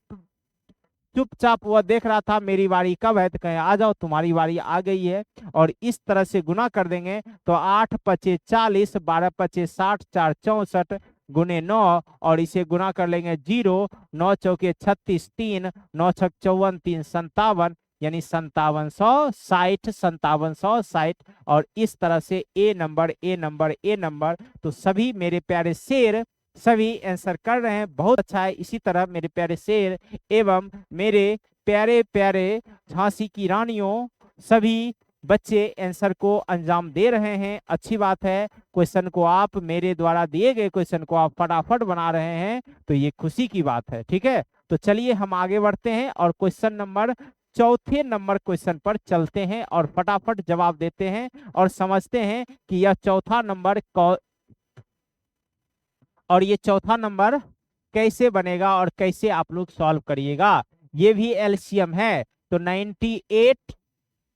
चुपचाप वह देख रहा था मेरी बारी कब है, तो कहे आ जाओ तुम्हारी बारी आ गई है। और इस तरह से गुना कर देंगे, तो 8 पचे 40, 12 पचे 60, 4 64 गुने 9, और इसे गुना कर लेंगे 0, 9 चौके 36, 3 9 छक 54, 3 57, यानी 5760, 5760। और इस तरह से ए number, A number, A number. तो सभी मेरे प्यारे शेर सभी आंसर कर रहे हैं, बहुत अच्छा है। इसी तरह मेरे प्यारे शेर एवं मेरे प्यारे प्यारे झांसी की रानियों, सभी बच्चे आंसर को अंजाम दे रहे हैं, अच्छी बात है। क्वेश्चन को आप, मेरे द्वारा दिए गए क्वेश्चन को आप फटाफट बना रहे हैं, तो ये खुशी की बात है। ठीक है, तो चलिए हम आगे बढ़ते हैं और क्वेश्चन नंबर चौथे नंबर क्वेश्चन पर चलते हैं और फटाफट जवाब देते हैं और समझते हैं कि यह चौथा नंबर और ये चौथा नंबर कैसे बनेगा और कैसे आप लोग सॉल्व करिएगा। ये भी एलसीएम है, तो 98,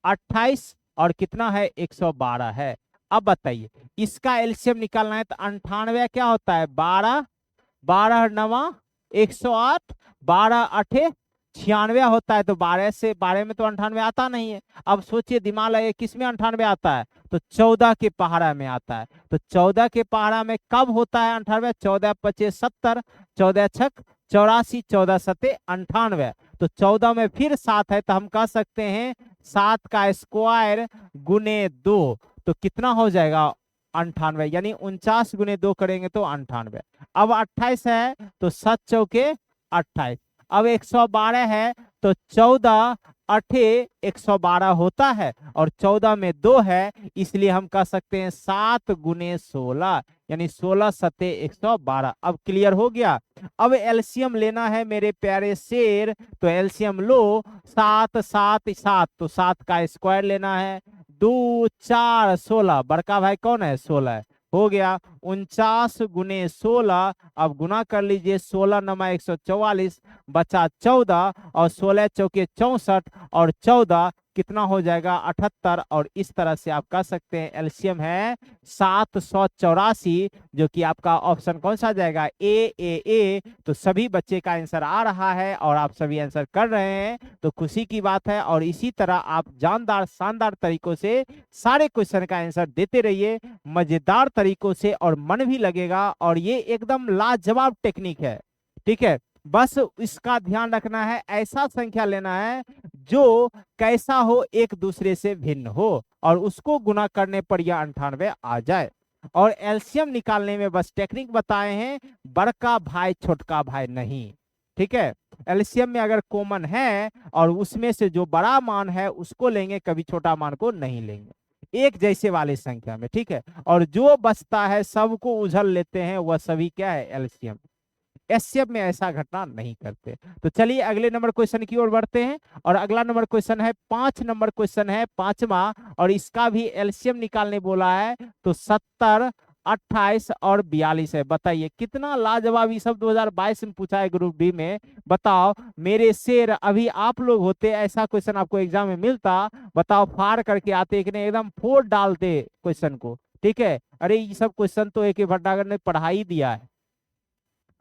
28 और कितना है, 112 है। अब बताइए इसका एलसीएम निकालना है, तो 98 क्या होता है, 12, 12 नवा 108, 12 8 96 होता है, तो 12 से 12 में तो 98 आता नहीं है। अब सोचिए दिमाग लगे किस में 98 आता है, तो 14 के पहाड़ा में आता है। तो 14 के पहाड़ा में कब होता है 98, 14 25 70, 14 छक 84, 14 सते 98, तो 14 में फिर 7 है, तो हम कह सकते हैं 7 का स्क्वायर गुने 2, तो कितना हो जाएगा 98, यानी 49 गुने 2 करेंगे तो 98। अब 28 है तो 7 चौके 28। अब 112 है तो 14 8 112 होता है और 14 में 2 है, इसलिए हम कह सकते हैं 7 गुने 16 यानी 16 सत्ते 112। अब क्लियर हो गया। अब एलसीएम लेना है मेरे प्यारे शेर, तो एलसीएम लो। 7 7 7, तो 7 का स्क्वायर लेना है। 2 4 16, बड़का भाई कौन है? 16 है। हो गया 49 गुने 16। अब गुना कर लीजिए, 16 नमा 144, बचा 14 और 16 चौके 64 और 14 कितना हो जाएगा? 78। और इस तरह से आप कह सकते हैं एलसीएम है 784, जो कि आपका ऑप्शन कौन सा आ जाएगा? ए। तो सभी बच्चे का आंसर आ रहा है और आप सभी आंसर कर रहे हैं, तो खुशी की बात है। और इसी तरह आप जानदार शानदार तरीकों से सारे क्वेश्चन का आंसर देते रहिए, मजेदार तरीकों से, और मन भी लगेगा। और ये एकदम लाजवाब टेक्निक है, ठीक है। बस इसका ध्यान रखना है, ऐसा संख्या लेना है जो कैसा हो, एक दूसरे से भिन्न हो, और उसको गुना करने पर यह 98 आ जाए। और एलसीएम निकालने में बस टेक्निक बताए हैं, बड़का भाई छोटका भाई नहीं, ठीक है। एलसीएम में अगर कॉमन है और उसमें से जो बड़ा मान है उसको लेंगे, कभी छोटा मान को नहीं लेंगे, एक जैसे वाली संख्या में, ठीक है। और जो बचता है सबको उझल लेते हैं, वह सभी क्या है? एलसीएम। एससीएफ में ऐसा घटना नहीं करते। तो चलिए अगले नंबर क्वेश्चन की ओर बढ़ते हैं। और अगला नंबर क्वेश्चन है 5 नंबर क्वेश्चन है, पांचवा, और इसका भी एलसीएम निकालने बोला है। तो 70 28 और 42 है। बताइए कितना लाजवाब, ये सब 2022 में पूछा है ग्रुप डी में। बताओ मेरे शेर, अभी आप लोग होते ऐसा क्वेश्चन आपको एग्जाम में मिलता, बताओ फाड़ करके आते, एक ने एकदम फोड़ डालते क्वेश्चन को, ठीक है। अरे ये सब क्वेश्चन तो एक भट्टागर ने पढ़ा ही दिया है,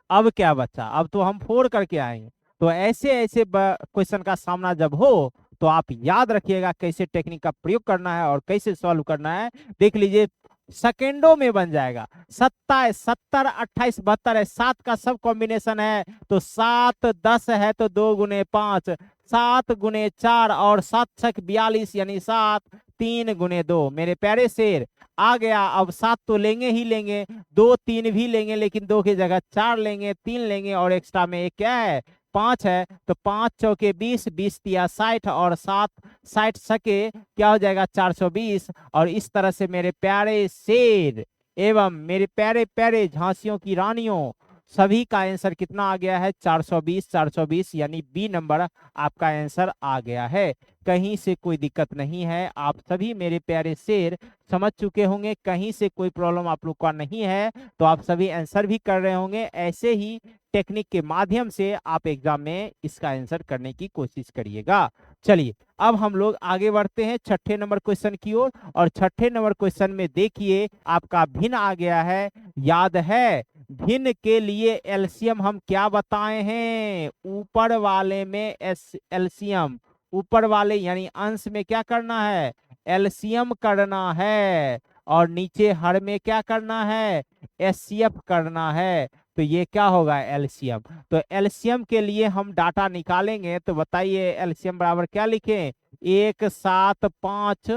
अब क्या बचा? अब तो हम फोड़ करके आएंगे। तो ऐसे ऐसे क्वेश्चन का सामना जब हो, तो आप याद रखिएगा कैसे टेक्निक का प्रयोग करना है और कैसे सॉल्व करना है। देख लीजिए सेकेंडों में बन जाएगा। 27 70 28 72 है, 7 का सब कॉम्बिनेशन है, तो 7 10 है, तो 2 गुने 5, 7 गुने 4 और 7 छक 42 यानी 7, 3 गुने 2। मेरे प्यारे शेर आ गया। अब 7 तो लेंगे ही लेंगे, 2 3 भी लेंगे, लेकिन 2 की जगह 4 लेंगे, 3 लेंगे, और एक्स्ट्रा में एक क्या है? 5 है। तो 5 चौके 20, 20 तिया 60 और 7 60 सके क्या हो जाएगा? 420। और इस तरह से मेरे प्यारे शेर एवं मेरे प्यारे प्यारे झांसियों की रानियों, सभी का आंसर कितना आ गया है? 420 420 यानी बी नंबर आपका आंसर आ गया है। कहीं से कोई दिक्कत नहीं है, आप सभी मेरे प्यारे शेर समझ चुके होंगे, कहीं से कोई प्रॉब्लम आप लोग का नहीं है, तो आप सभी आंसर भी कर रहे होंगे। ऐसे ही टेक्निक के माध्यम से आप एग्जाम में इसका आंसर करने की कोशिश करिएगा। चलिए अब हम लोग आगे बढ़ते हैं छठे नंबर क्वेश्चन की ओर। और छठे नंबर क्वेश्चन में देखिए आपका भिन्न आ गया है। याद है भिन्न के लिए एलसीएम हम क्या बताए हैं? ऊपर वाले में एलसीएम, ऊपर वाले यानी अंश में क्या करना है? एलसीएम करना है। और नीचे हर में क्या करना है? एचसीएफ करना है। तो ये क्या होगा? एलसीएम। तो एलसीएम के लिए हम डाटा निकालेंगे, तो बताइए एलसीएम बराबर क्या लिखें? 1 7 5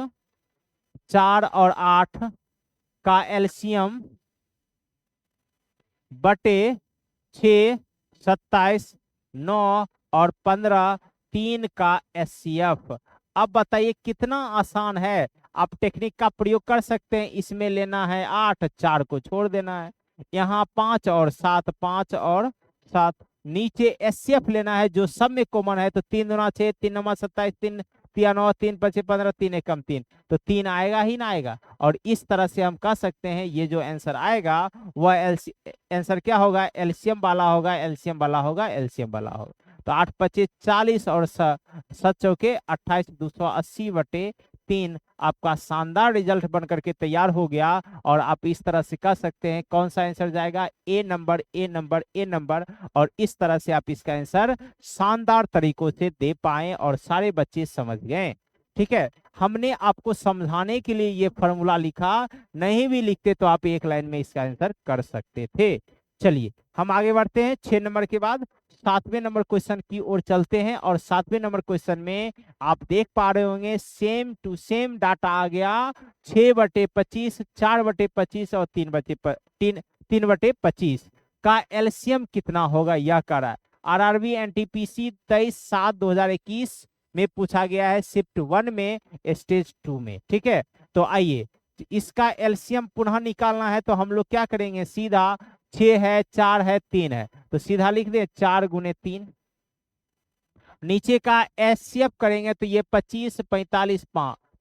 4 और 8 का एलसीएम बटे 6 27 9 और 15 3 का एचसीएफ। अब बताइए कितना आसान है, आप टेक्निक का प्रयोग कर सकते हैं। इसमें लेना है 8, 4 को छोड़ देना है, यहाँ 5 और 7, 5 और 7, नीचे एचसीएफ लेना है जो सब में कॉमन है। तो 3 दूना 6, 3 नमा 27, 3 तिया 9, 3 पचे 15, 3 एकम 3, तो 3 आएगा ही ना आएगा। और इस तरह से हम कह सकते हैं ये जो आंसर आएगा वह आंसर क्या होगा? एलसीएम वाला होगा, एलसीएम वाला होगा, एलसीएम वाला होगा। तो 8 पचे 40 और 7 चौके 28, 280 बटे 3 आपका शानदार रिजल्ट बन करके तैयार हो गया। और आप इस तरह से कह सकते हैं कौन सा आंसर जाएगा? A number, A number, A number. और इस तरह से आप इसका आंसर शानदार तरीकों से दे पाए और सारे बच्चे समझ गए, ठीक है। हमने आपको समझाने के लिए ये फॉर्मूला लिखा, नहीं भी लिखते तो आप एक लाइन में इसका आंसर कर सकते थे। चलिए हम आगे बढ़ते हैं 6 नंबर के बाद 7वें नंबर क्वेश्चन की ओर चलते हैं। और 7वें नंबर क्वेश्चन में आप देख पा रहे होंगे सेम टू सेम डाटा आ गया। 6 बटे 25, 4 बटे 25 और 3 बटे 25 का एलसीएम कितना होगा? यह कर रहा है आरआरबी एनटीपीसी 23/7/2021 में पूछा गया है, शिफ्ट 1 में, स्टेज 2 में। ठीक है, तो आइए इसका एलसीएम पुनः निकालना है, तो हम लोग क्या करेंगे, सीधा 6 है, 4 है, 3 है, तो सीधा लिख दे 4 गुने 3। नीचे का एचसीएफ करेंगे तो ये 25, 45,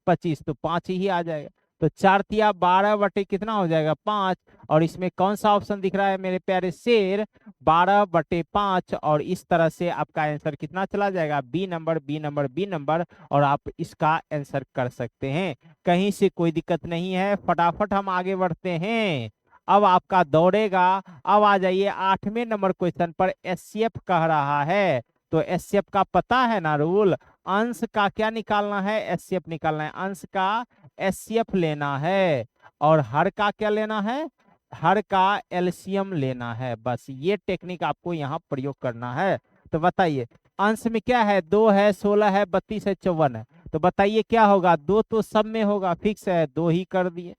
25, तो 5 ही आ जाएगा। तो 4 तिया 12 बटे कितना हो जाएगा, 5। और इसमें कौन सा ऑप्शन दिख रहा है मेरे प्यारे शेर, 12 बटे 5। और इस तरह से आपका आंसर कितना चला जाएगा, B number, B number, B number. और आप इसका आंसर कर सकते हैं, कहीं से कोई दिक्कत नहीं है। फटाफट हम आगे बढ़ते हैं, अब आपका दौड़ेगा। अब आ जाइए 8वें नंबर क्वेश्चन पर, एचसीएफ कह रहा है। तो एचसीएफ का पता है ना रूल, अंश का क्या निकालना है, एचसीएफ निकालना है, अंश का एचसीएफ लेना है, और हर का क्या लेना है, हर का एलसीएम लेना है। बस ये टेक्निक आपको यहाँ प्रयोग करना है। तो बताइए अंश में क्या है, 2 है, 16 है, 32 है, 54 है। तो बताइए क्या होगा, 2 तो सब में होगा, फिक्स है, 2 ही कर दिए।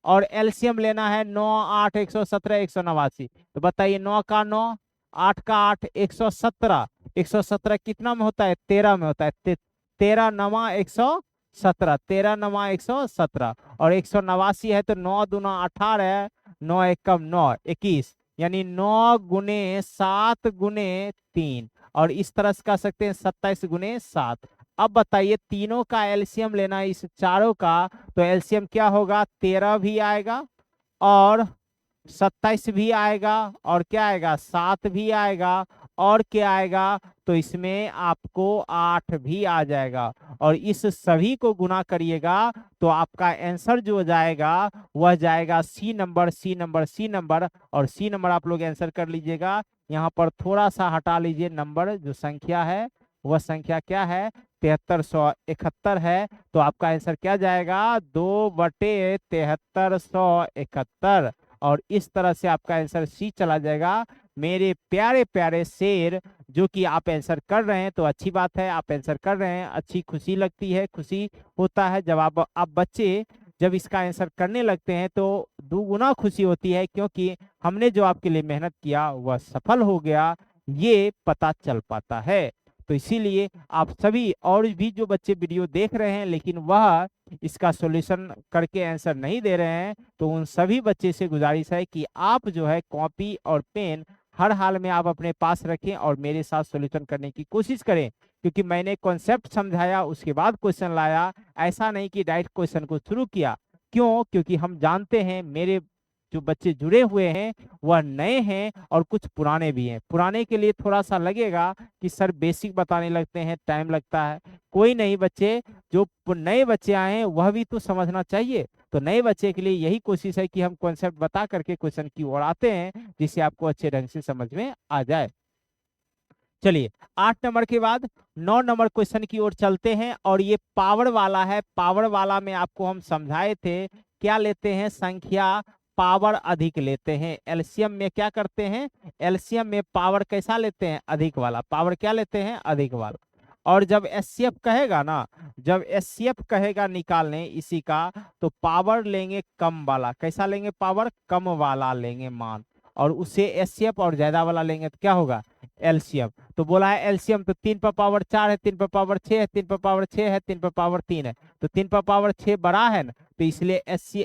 और एलसीएम लेना है 9, 8, 117, 189। तो बताइए 9 का 9, 8 का 8, 117। 117 कितना में होता है, 13 में होता है। 13 नमा 117, 13 नमा 117। और 189 है तो 9 दूना 18, 9 एकम 9, 21, यानी 9 गुने 7 गुने 3। और इस तरह से कह सकते हैं 27 गुने 7। अब बताइए तीनों का एलसीएम लेना है, इस चारों का। तो एलसीएम क्या होगा, 13 भी आएगा, और 27 भी आएगा, और क्या आएगा, 7 भी आएगा, और क्या आएगा, तो इसमें आपको 8 भी आ जाएगा। और इस सभी को गुना करिएगा तो आपका आंसर जो जाएगा वह जाएगा C number, C number, C number. और सी नंबर आप लोग आंसर कर लीजिएगा। यहाँ पर थोड़ा सा हटा लीजिए नंबर, जो संख्या है वह संख्या क्या है, 7371 है। तो आपका आंसर क्या जाएगा, 2/7371। और इस तरह से आपका आंसर सी चला जाएगा। मेरे प्यारे प्यारे शेर, जो कि आप आंसर कर रहे हैं तो अच्छी बात है, आप आंसर कर रहे हैं, अच्छी खुशी लगती है, खुशी होता है जब आप बच्चे जब इसका आंसर करने लगते हैं तो दुगुना खुशी होती है, क्योंकि हमने जो आपके लिए मेहनत किया वह सफल हो गया, ये पता चल पाता है। तो इसीलिए आप सभी और भी जो बच्चे वीडियो देख रहे हैं लेकिन वह इसका सॉल्यूशन करके आंसर नहीं दे रहे हैं, तो उन सभी बच्चे से गुजारिश है कि आप जो है कॉपी और पेन हर हाल में आप अपने पास रखें और मेरे साथ सॉल्यूशन करने की कोशिश करें। क्योंकि मैंने कॉन्सेप्ट समझाया उसके बाद क्वेश्चन लाया, ऐसा नहीं कि डायरेक्ट क्वेश्चन को शुरू किया। क्यों, क्योंकि हम जानते हैं मेरे जो बच्चे जुड़े हुए हैं वह नए हैं और कुछ पुराने भी हैं। पुराने के लिए थोड़ा सा लगेगा कि सर बेसिक बताने लगते हैं, टाइम लगता है। कोई नहीं बच्चे, जो नए बच्चे आए हैं वह भी तो समझना चाहिए। तो नए बच्चे के लिए यही कोशिश है कि हम कॉन्सेप्ट बता करके क्वेश्चन की ओर आते हैं, जिससे आपको अच्छे ढंग से समझ में आ जाए। चलिए 8 नंबर के बाद 9 नंबर क्वेश्चन की ओर चलते हैं, और ये पावर वाला है। पावर वाला में आपको हम समझाए थे, क्या लेते हैं, संख्या पावर अधिक लेते हैं। एलसीएम में क्या करते हैं, एलसीएम में पावर कैसा लेते हैं, अधिक वाला। पावर क्या लेते हैं, अधिक वाला। और जब एचसीएफ कहेगा ना, जब एचसीएफ कहेगा निकालने इसी का, तो पावर लेंगे कम वाला। कैसा लेंगे, पावर कम वाला लेंगे मान, और उससे एचसीएफ और ज्यादा वाला लेंगे तो क्या होगा, एलसीएम। तो बोला है एलसीएम, तो 3 पर पावर 4 है, 3 पर पावर 6 है, 3 पर पावर 6 है, 3 पर पावर 3 है। तो 3 पर पावर 6 बड़ा है ना, तो इसलिए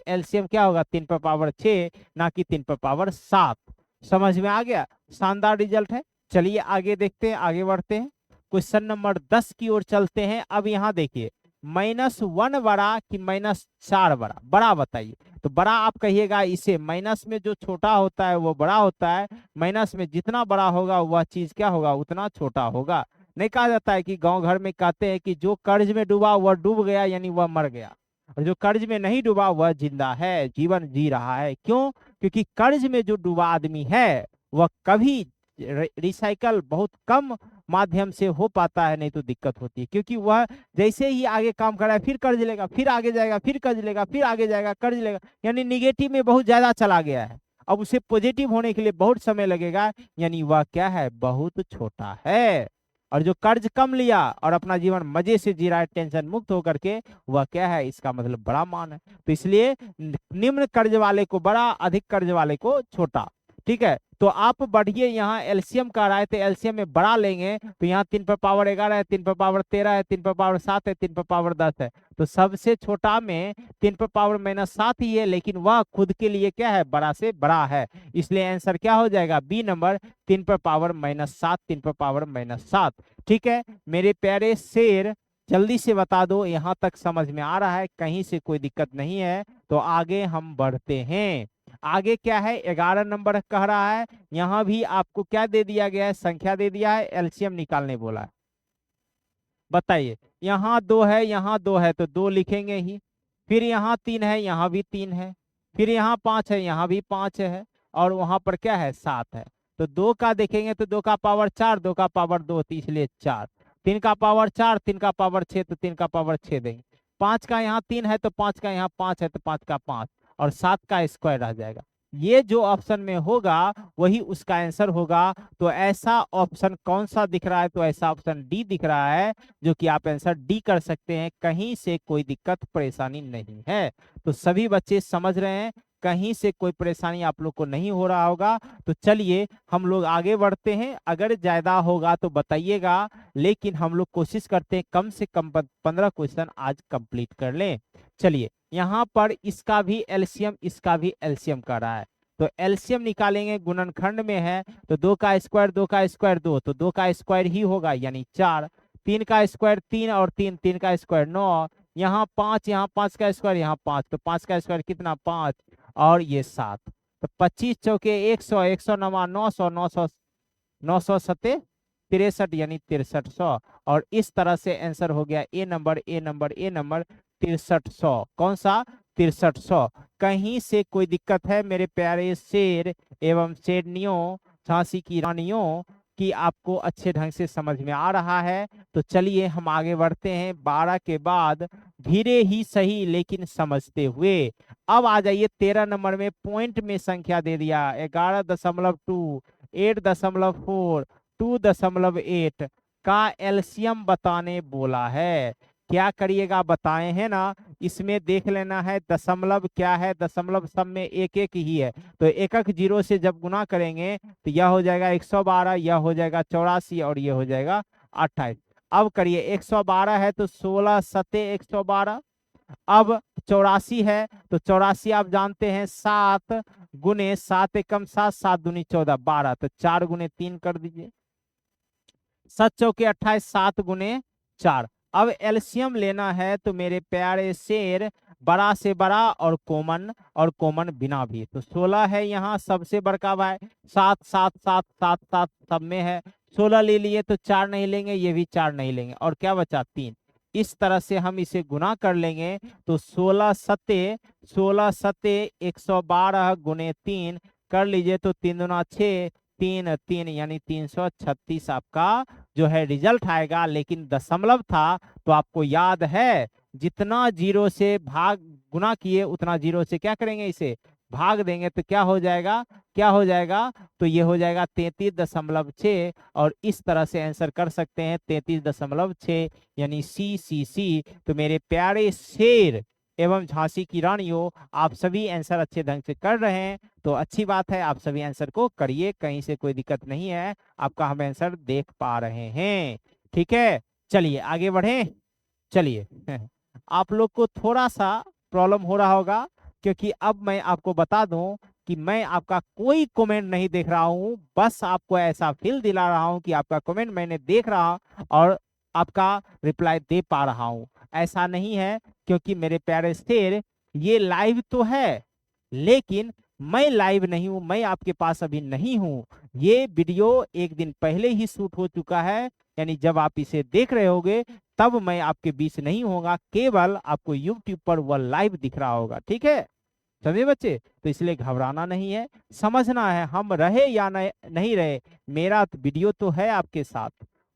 एलसीएम क्या होगा, 3 पर पावर 6, ना कि 3 पर पावर 7। समझ में आ गया, शानदार रिजल्ट है। चलिए आगे देखते हैं, आगे बढ़ते हैं, क्वेश्चन नंबर 10 की ओर चलते हैं। अब यहाँ देखिए, -1 बड़ा कि -4 बड़ा, बड़ा बताइए। तो बड़ा आप कहिएगा इसे, माइनस में जो छोटा होता है वो बड़ा होता है, माइनस में जितना बड़ा होगा वह चीज क्या होगा, उतना छोटा होगा। नहीं कहा जाता है कि गांव घर में कहते हैं कि जो कर्ज में डूबा वह डूब गया, यानी वह मर गया, और जो कर्ज में नहीं डूबा वह जिंदा है, जीवन जी रहा है। क्यों, क्योंकि कर्ज में जो डूबा आदमी है वह कभी रिसाइकल बहुत कम माध्यम से हो पाता है, नहीं तो दिक्कत होती है। क्योंकि वह जैसे ही आगे काम कर रहा है फिर कर्ज लेगा, फिर आगे जाएगा, फिर कर्ज लेगा, फिर आगे जाएगा, कर्ज लेगा, यानी निगेटिव में बहुत ज्यादा चला गया है। अब उसे पॉजिटिव होने के लिए बहुत समय लगेगा, यानी वह क्या है, बहुत छोटा है। और जो कर्ज कम लिया और अपना जीवन मजे से जी रहा है टेंशन मुक्त होकर के, वह क्या है, इसका मतलब बड़ा मान है। तो इसलिए निम्न कर्ज वाले को बड़ा, अधिक कर्ज वाले को छोटा। ठीक है, तो आप बढ़िए, यहाँ एलसीएम का रहा है तो एलसीएम में बड़ा लेंगे तो यहाँ 3 पर पावर 11 है, 3 पर पावर 13 है, 3 पर पावर 7 है, 3 पर पावर 10 है। तो सबसे छोटा में 3 पर पावर -7 ही है, लेकिन वह खुद के लिए क्या है, बड़ा से बड़ा है। इसलिए आंसर क्या हो जाएगा, बी नंबर, 3 पर पावर -7, 3 पर पावर -7। ठीक है मेरे प्यारे शेर, जल्दी से बता दो, यहाँ तक समझ में आ रहा है, कहीं से कोई दिक्कत नहीं है? तो आगे हम बढ़ते हैं। आगे क्या है, 11 नंबर कह रहा है। यहां भी आपको क्या दे दिया गया है, संख्या दे दिया है, एलसीएम निकालने बोला है। बताइए, यहाँ 2 है, यहाँ 2 है तो 2 लिखेंगे ही। फिर यहाँ 3 है, यहाँ भी 3 है। फिर यहाँ 5 है, यहाँ भी 5 है। और वहां पर क्या है, 7 है। तो 2 का देखेंगे तो 2 का पावर 4, 2 का पावर 2, तो इसलिए 4। 3 का पावर 4, 3 का पावर 6, तो 3 का पावर 6 देंगे। 5 का यहाँ 3 है तो 5 का यहाँ 5 है तो 5 का 5, और 7 का स्क्वायर रह जाएगा। ये जो ऑप्शन में होगा वही उसका आंसर होगा। तो ऐसा ऑप्शन कौन सा दिख रहा है, तो ऐसा ऑप्शन डी दिख रहा है, जो कि आप आंसर डी कर सकते हैं। कहीं से कोई दिक्कत परेशानी नहीं है। तो सभी बच्चे समझ रहे हैं, कहीं से कोई परेशानी आप लोग को नहीं हो रहा होगा। तो चलिए हम लोग आगे बढ़ते हैं, अगर ज्यादा होगा तो बताइएगा, लेकिन हम लोग कोशिश करते हैं कम से कम 15 क्वेश्चन आज कंप्लीट कर लें। चलिए यहाँ पर इसका भी एलसीएम, इसका भी एलसीएम कर रहा है। तो एलसीएम निकालेंगे, गुणनखंड में है तो 2 का स्क्वायर 2 का स्क्वायर 2, तो 2 का स्क्वायर ही होगा यानी 4। 3 का स्क्वायर 3 और 3, 3 का स्क्वायर 9। यहाँ 5, यहाँ 5 का स्क्वायर, यहाँ 5, तो 5 का स्क्वायर कितना, 5, और ये 7। तो 25 चौके 100, 100 नमा 900, 900 900 सत्ते 63 यानी 6300। और इस तरह से आंसर हो गया ए number, A number, A number 6300। कौन सा, 6300। कहीं से कोई दिक्कत है मेरे प्यारे शेर एवं शेरनियों, झांसी की रानियों, कि आपको अच्छे ढंग से समझ में आ रहा है? तो चलिए हम आगे बढ़ते हैं। 12 के बाद धीरे ही सही लेकिन समझते हुए। अब आ जाइए 13 नंबर में, पॉइंट में संख्या दे दिया 11.2, 8.4, 2.8 का एलसीएम बताने बोला है। क्या करिएगा, बताए हैं ना, इसमें देख लेना है दशमलव क्या है, दशमलव सब में एक एक ही है। तो एक जीरो से जब गुना करेंगे तो यह हो जाएगा 112, यह हो जाएगा 84, और यह हो जाएगा 28। अब करिए, 112 है तो 16 सते 112। अब 84 है तो 84 आप जानते हैं 7 गुने 7 एकम 7, 7 दूनी 14, 12, तो 4 गुने 3 कर दीजिए। 7 चौके 28, 7 गुने 4। अब एलसीएम लेना है तो मेरे प्यारे शेर, बड़ा से बड़ा और कॉमन बिना भी। तो 16 है यहाँ सबसे बड़का भाई, 7 7 7 7 7 सब में है। 16 ले लिए तो 4 नहीं लेंगे, ये भी 4 नहीं लेंगे, और क्या बचा, 3। इस तरह से हम इसे गुना कर लेंगे तो 16 सत्ते 112 गुने 3 कर लीजिए, तो 3 दूना 6, 3 3 यानी 336 आपका जो है रिजल्ट आएगा। लेकिन दशमलव था तो आपको याद है, जितना जीरो से भाग गुना किए उतना जीरो से क्या करेंगे, इसे भाग देंगे, तो क्या हो जाएगा, क्या हो जाएगा, तो ये हो जाएगा 33.6। और इस तरह से आंसर कर सकते हैं 33.6 यानी सी। तो मेरे प्यारे शेर एवं झांसी की रानियों, आप सभी आंसर अच्छे ढंग से कर रहे हैं, तो अच्छी बात है, आप सभी आंसर को करिए, कहीं से कोई दिक्कत नहीं है, आपका हम आंसर देख पा रहे हैं। ठीक है, चलिए आगे बढ़े। चलिए आप लोग को थोड़ा सा प्रॉब्लम हो रहा होगा, क्योंकि अब मैं आपको बता दूं कि मैं आपका कोई कमेंट नहीं देख रहा हूं, बस आपको ऐसा फील दिला रहा हूं कि आपका कमेंट मैंने देख रहा और आपका रिप्लाई दे पा रहा हूं। ऐसा नहीं है, क्योंकि मेरे प्यारे शेर, ये लाइव तो है लेकिन मैं लाइव नहीं हूं, मैं आपके पास अभी नहीं हूं। ये वीडियो एक दिन पहले ही शूट हो चुका है, यानी जब आप इसे देख रहे होगे तब मैं आपके बीच नहीं होगा, केवल आपको यूट्यूब पर वह लाइव दिख रहा होगा। ठीक है सभी बच्चे, तो इसलिए घबराना नहीं है, समझना है, हम रहे या नहीं रहे, मेरा वीडियो तो है आपके साथ।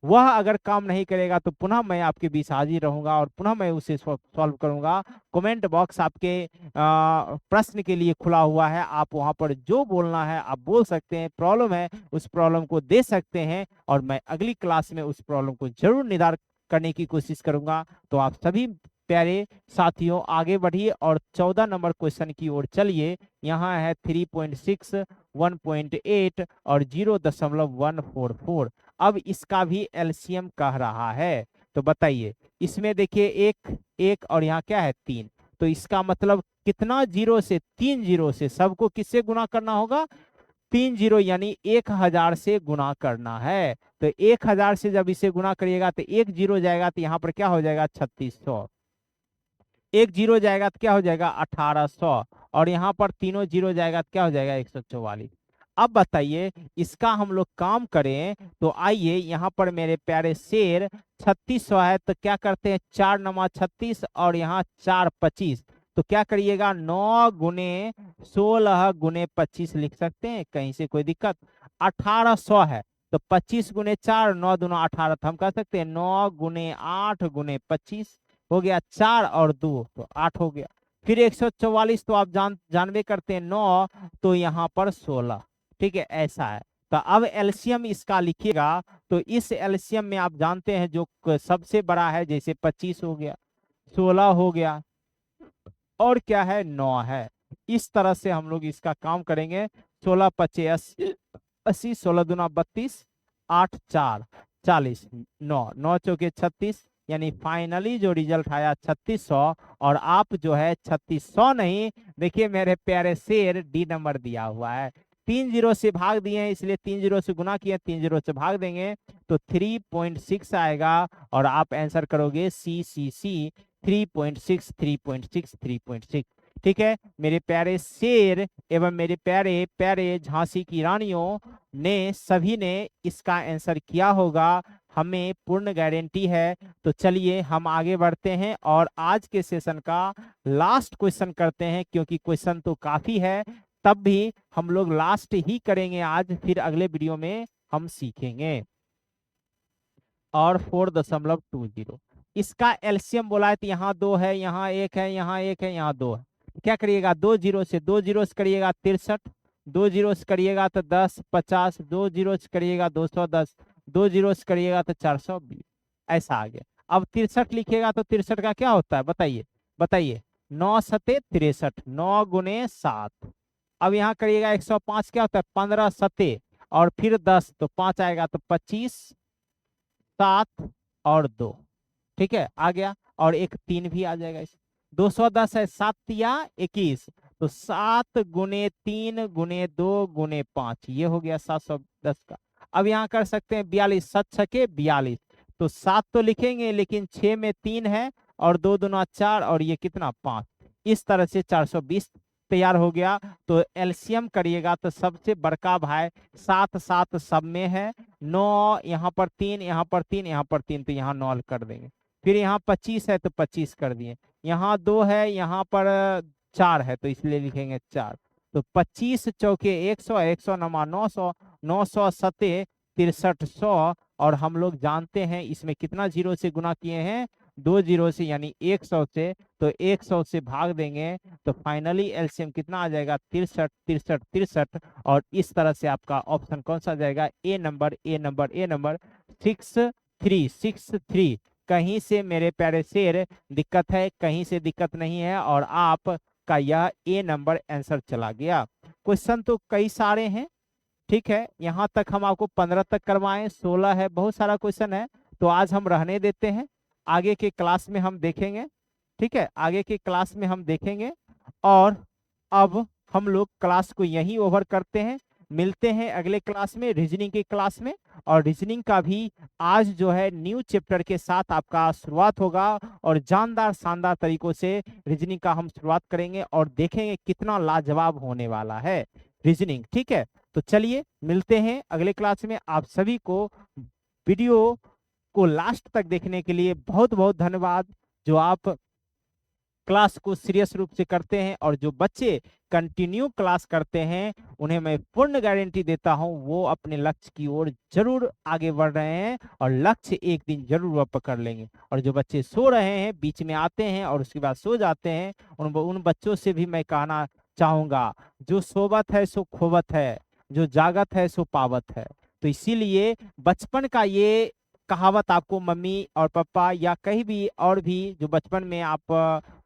वह अगर काम नहीं करेगा तो पुनः मैं आपके बीच हाजिर रहूंगा और पुनः मैं उसे सॉल्व करूंगा। कमेंट बॉक्स आपके प्रश्न के लिए खुला हुआ है, आप वहां पर जो बोलना है आप बोल सकते हैं, प्रॉब्लम है उस प्रॉब्लम को दे सकते हैं, और मैं अगली क्लास में उस प्रॉब्लम को जरूर निदान करने की कोशिश करूंगा। तो आप सभी प्यारे साथियों आगे बढ़िए और 14 नंबर क्वेश्चन की ओर चलिए। यहाँ है 3.6, 1.8 और 0.144। अब इसका भी एलसीएम कह रहा है, तो बताइए इसमें देखिए एक एक और यहाँ क्या है 3, तो इसका मतलब कितना जीरो से, 3 जीरो से, सबको किससे गुना करना होगा, 3 जीरो यानी 1000 से गुना करना है। तो 1000 से जब इसे गुना करिएगा तो 1 जीरो जाएगा, तो यहाँ पर क्या हो जाएगा 3600, 1 जीरो जाएगा तो क्या हो जाएगा 1800, और यहाँ पर तीनों जीरो जाएगा तो क्या हो जाएगा 144। अब बताइए इसका हम लोग काम करें, तो आइए यहाँ पर मेरे प्यारे शेर 3600 है, तो क्या करते हैं 4 नमा 36 और यहाँ 4 25, तो क्या करिएगा 9 गुने 16 गुने 25 लिख सकते हैं, कहीं से कोई दिक्कत। 1800 है तो 25 गुने 4, 9 दूना 18, तो हम कह सकते हैं 9 गुने 8 गुने 25 हो गया, 4 और 2 तो 8 हो गया। फिर 144 तो आप जानवे करते हैं 9, तो यहाँ पर 16, ठीक है ऐसा है। तो अब एलसीएम इसका लिखिएगा, तो इस एलसीएम में आप जानते हैं जो सबसे बड़ा है, जैसे 25 हो गया, 16 हो गया, और क्या है 9 है। इस तरह से हम लोग इसका काम करेंगे। 16 25 80, 16 दूना 32, 8 4 40, 9 9 चौके 36, यानी फाइनली जो रिजल्ट आया 3600। और आप जो है 3600 नहीं, देखिए मेरे प्यारे शेर डी नंबर दिया हुआ है, 3 जीरो से भाग दिए हैं इसलिए 3 जीरो से गुना किए, 3 जीरो से भाग देंगे तो 3.6 आएगा, और आप आंसर करोगे सी सी सी 3.6 3.6 3.6। ठीक है मेरे प्यारे शेर एवं मेरे प्यारे प्यारे झांसी की रानियों ने सभी ने इसका आंसर किया होगा, हमें पूर्ण गारंटी है। तो चलिए हम आगे बढ़ते हैं और आज के सेशन का लास्ट क्वेश्चन करते हैं, क्योंकि क्वेश्चन तो काफी है, तब भी हम लोग लास्ट ही करेंगे आज, फिर अगले वीडियो में हम सीखेंगे। और 4.20 इसका एलसीएम बोला है, तो यहाँ 2 है, यहाँ 1 है, यहाँ 1 है, यहाँ 2 है, क्या करिएगा 2 जीरो से, 2 जीरो से करिएगा 63, 2 जीरो से करिएगा तो 10 50, 2 जीरो से करिएगा 210, 2 जीरो से करिएगा तो 420, ऐसा आ गया। अब 63 लिखिएगा तो 63 का क्या होता है बताइए, बताइए 9 सते 63, 9 गुने 7। अब यहाँ करिएगा 105 क्या होता है 15 सते, और फिर 10 तो 5 आएगा, तो 25 7 और 2, ठीक है आ गया, और एक 3 भी आ जाएगा इस 210 है, 7 या 21, तो 7 गुने 3 गुने 2 गुने 5, ये हो गया 710 का। अब यहाँ कर सकते हैं 42, 7 छके 42, तो 7 तो लिखेंगे लेकिन 6 में 3 है, और 2 दूना 4, और ये कितना 5, इस तरह से 420 तैयार हो गया। तो एलसीएम करिएगा तो सबसे बड़का भाई 7 7 सब में है, 9 यहाँ पर 3, यहाँ पर 3, यहाँ पर 3, तो यहाँ 9 कर देंगे। फिर यहाँ 25 है तो 25 कर दिए, यहाँ 2 है, यहाँ पर 4 है तो इसलिए लिखेंगे 4, तो 25 चौके 100, 100 नमा 900, 900 सते 6300, और हम लोग जानते हैं इसमें कितना जीरो से गुना किए हैं 2 जीरो से, यानी 100 से, तो 100 से भाग देंगे तो फाइनली एलसीएम कितना आ जाएगा 63 63 63, और इस तरह से आपका ऑप्शन कौन सा आ जाएगा A number A number A number 6363। कहीं से मेरे प्यारे शेर दिक्कत है, कहीं से दिक्कत नहीं है, और आप का यह ए नंबर आंसर चला गया। क्वेश्चन तो कई सारे हैं, ठीक है यहाँ तक हम आपको 15 तक करवाएं, 16 है, बहुत सारा क्वेश्चन है, तो आज हम रहने देते हैं, आगे के क्लास में हम देखेंगे, ठीक है आगे के क्लास में हम देखेंगे। और अब हम लोग क्लास को यहीं ओवर करते हैं, मिलते हैं अगले क्लास में रीजनिंग की क्लास में। और रीजनिंग का भी आज जो है न्यू चैप्टर के साथ आपका शुरुआत होगा, और जानदार शानदार तरीकों से रीजनिंग का हम शुरुआत करेंगे और देखेंगे कितना लाजवाब होने वाला है रीजनिंग, ठीक है। तो चलिए मिलते हैं अगले क्लास में। आप सभी को वीडियो को लास्ट तक देखने के लिए बहुत बहुत धन्यवाद, जो आप क्लास को सीरियस रूप से करते हैं, और जो बच्चे कंटिन्यू क्लास करते हैं उन्हें मैं पूर्ण गारंटी देता हूं वो अपने लक्ष्य की ओर जरूर आगे बढ़ रहे हैं, और लक्ष्य एक दिन जरूर वह पकड़ लेंगे। और जो बच्चे सो रहे हैं, बीच में आते हैं और उसके बाद सो जाते हैं, उन बच्चों से भी मैं कहना चाहूंगा, जो सोवत है सो खोवत है, जो जागत है सो पावत है। तो इसीलिए बचपन का ये कहावत आपको मम्मी और पापा या कहीं भी और भी जो बचपन में आप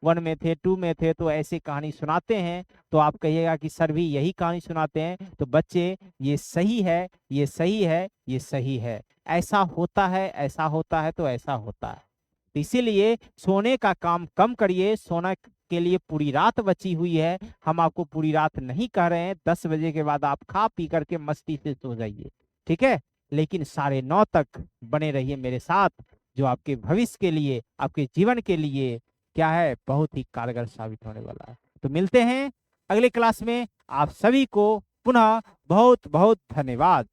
1 में थे, 2 में थे, तो ऐसी कहानी सुनाते हैं, तो आप कहिएगा कि सर भी यही कहानी सुनाते हैं। तो बच्चे, ये सही है, ये सही है, ये सही है, ऐसा होता है, ऐसा होता है, तो ऐसा होता है। तो इसीलिए सोने का काम कम करिए। सोना के लिए पूरी रात बची हुई है। हम आपको पूरी रात नहीं कह रहे हैं, 10 बजे के बाद आप खा पी करके मस्ती से सो जाइए, ठीक है। लेकिन 9:30 तक बने रहिए मेरे साथ, जो आपके भविष्य के लिए, आपके जीवन के लिए क्या है, बहुत ही कारगर साबित होने वाला है। तो मिलते हैं अगले क्लास में। आप सभी को पुनः बहुत बहुत धन्यवाद।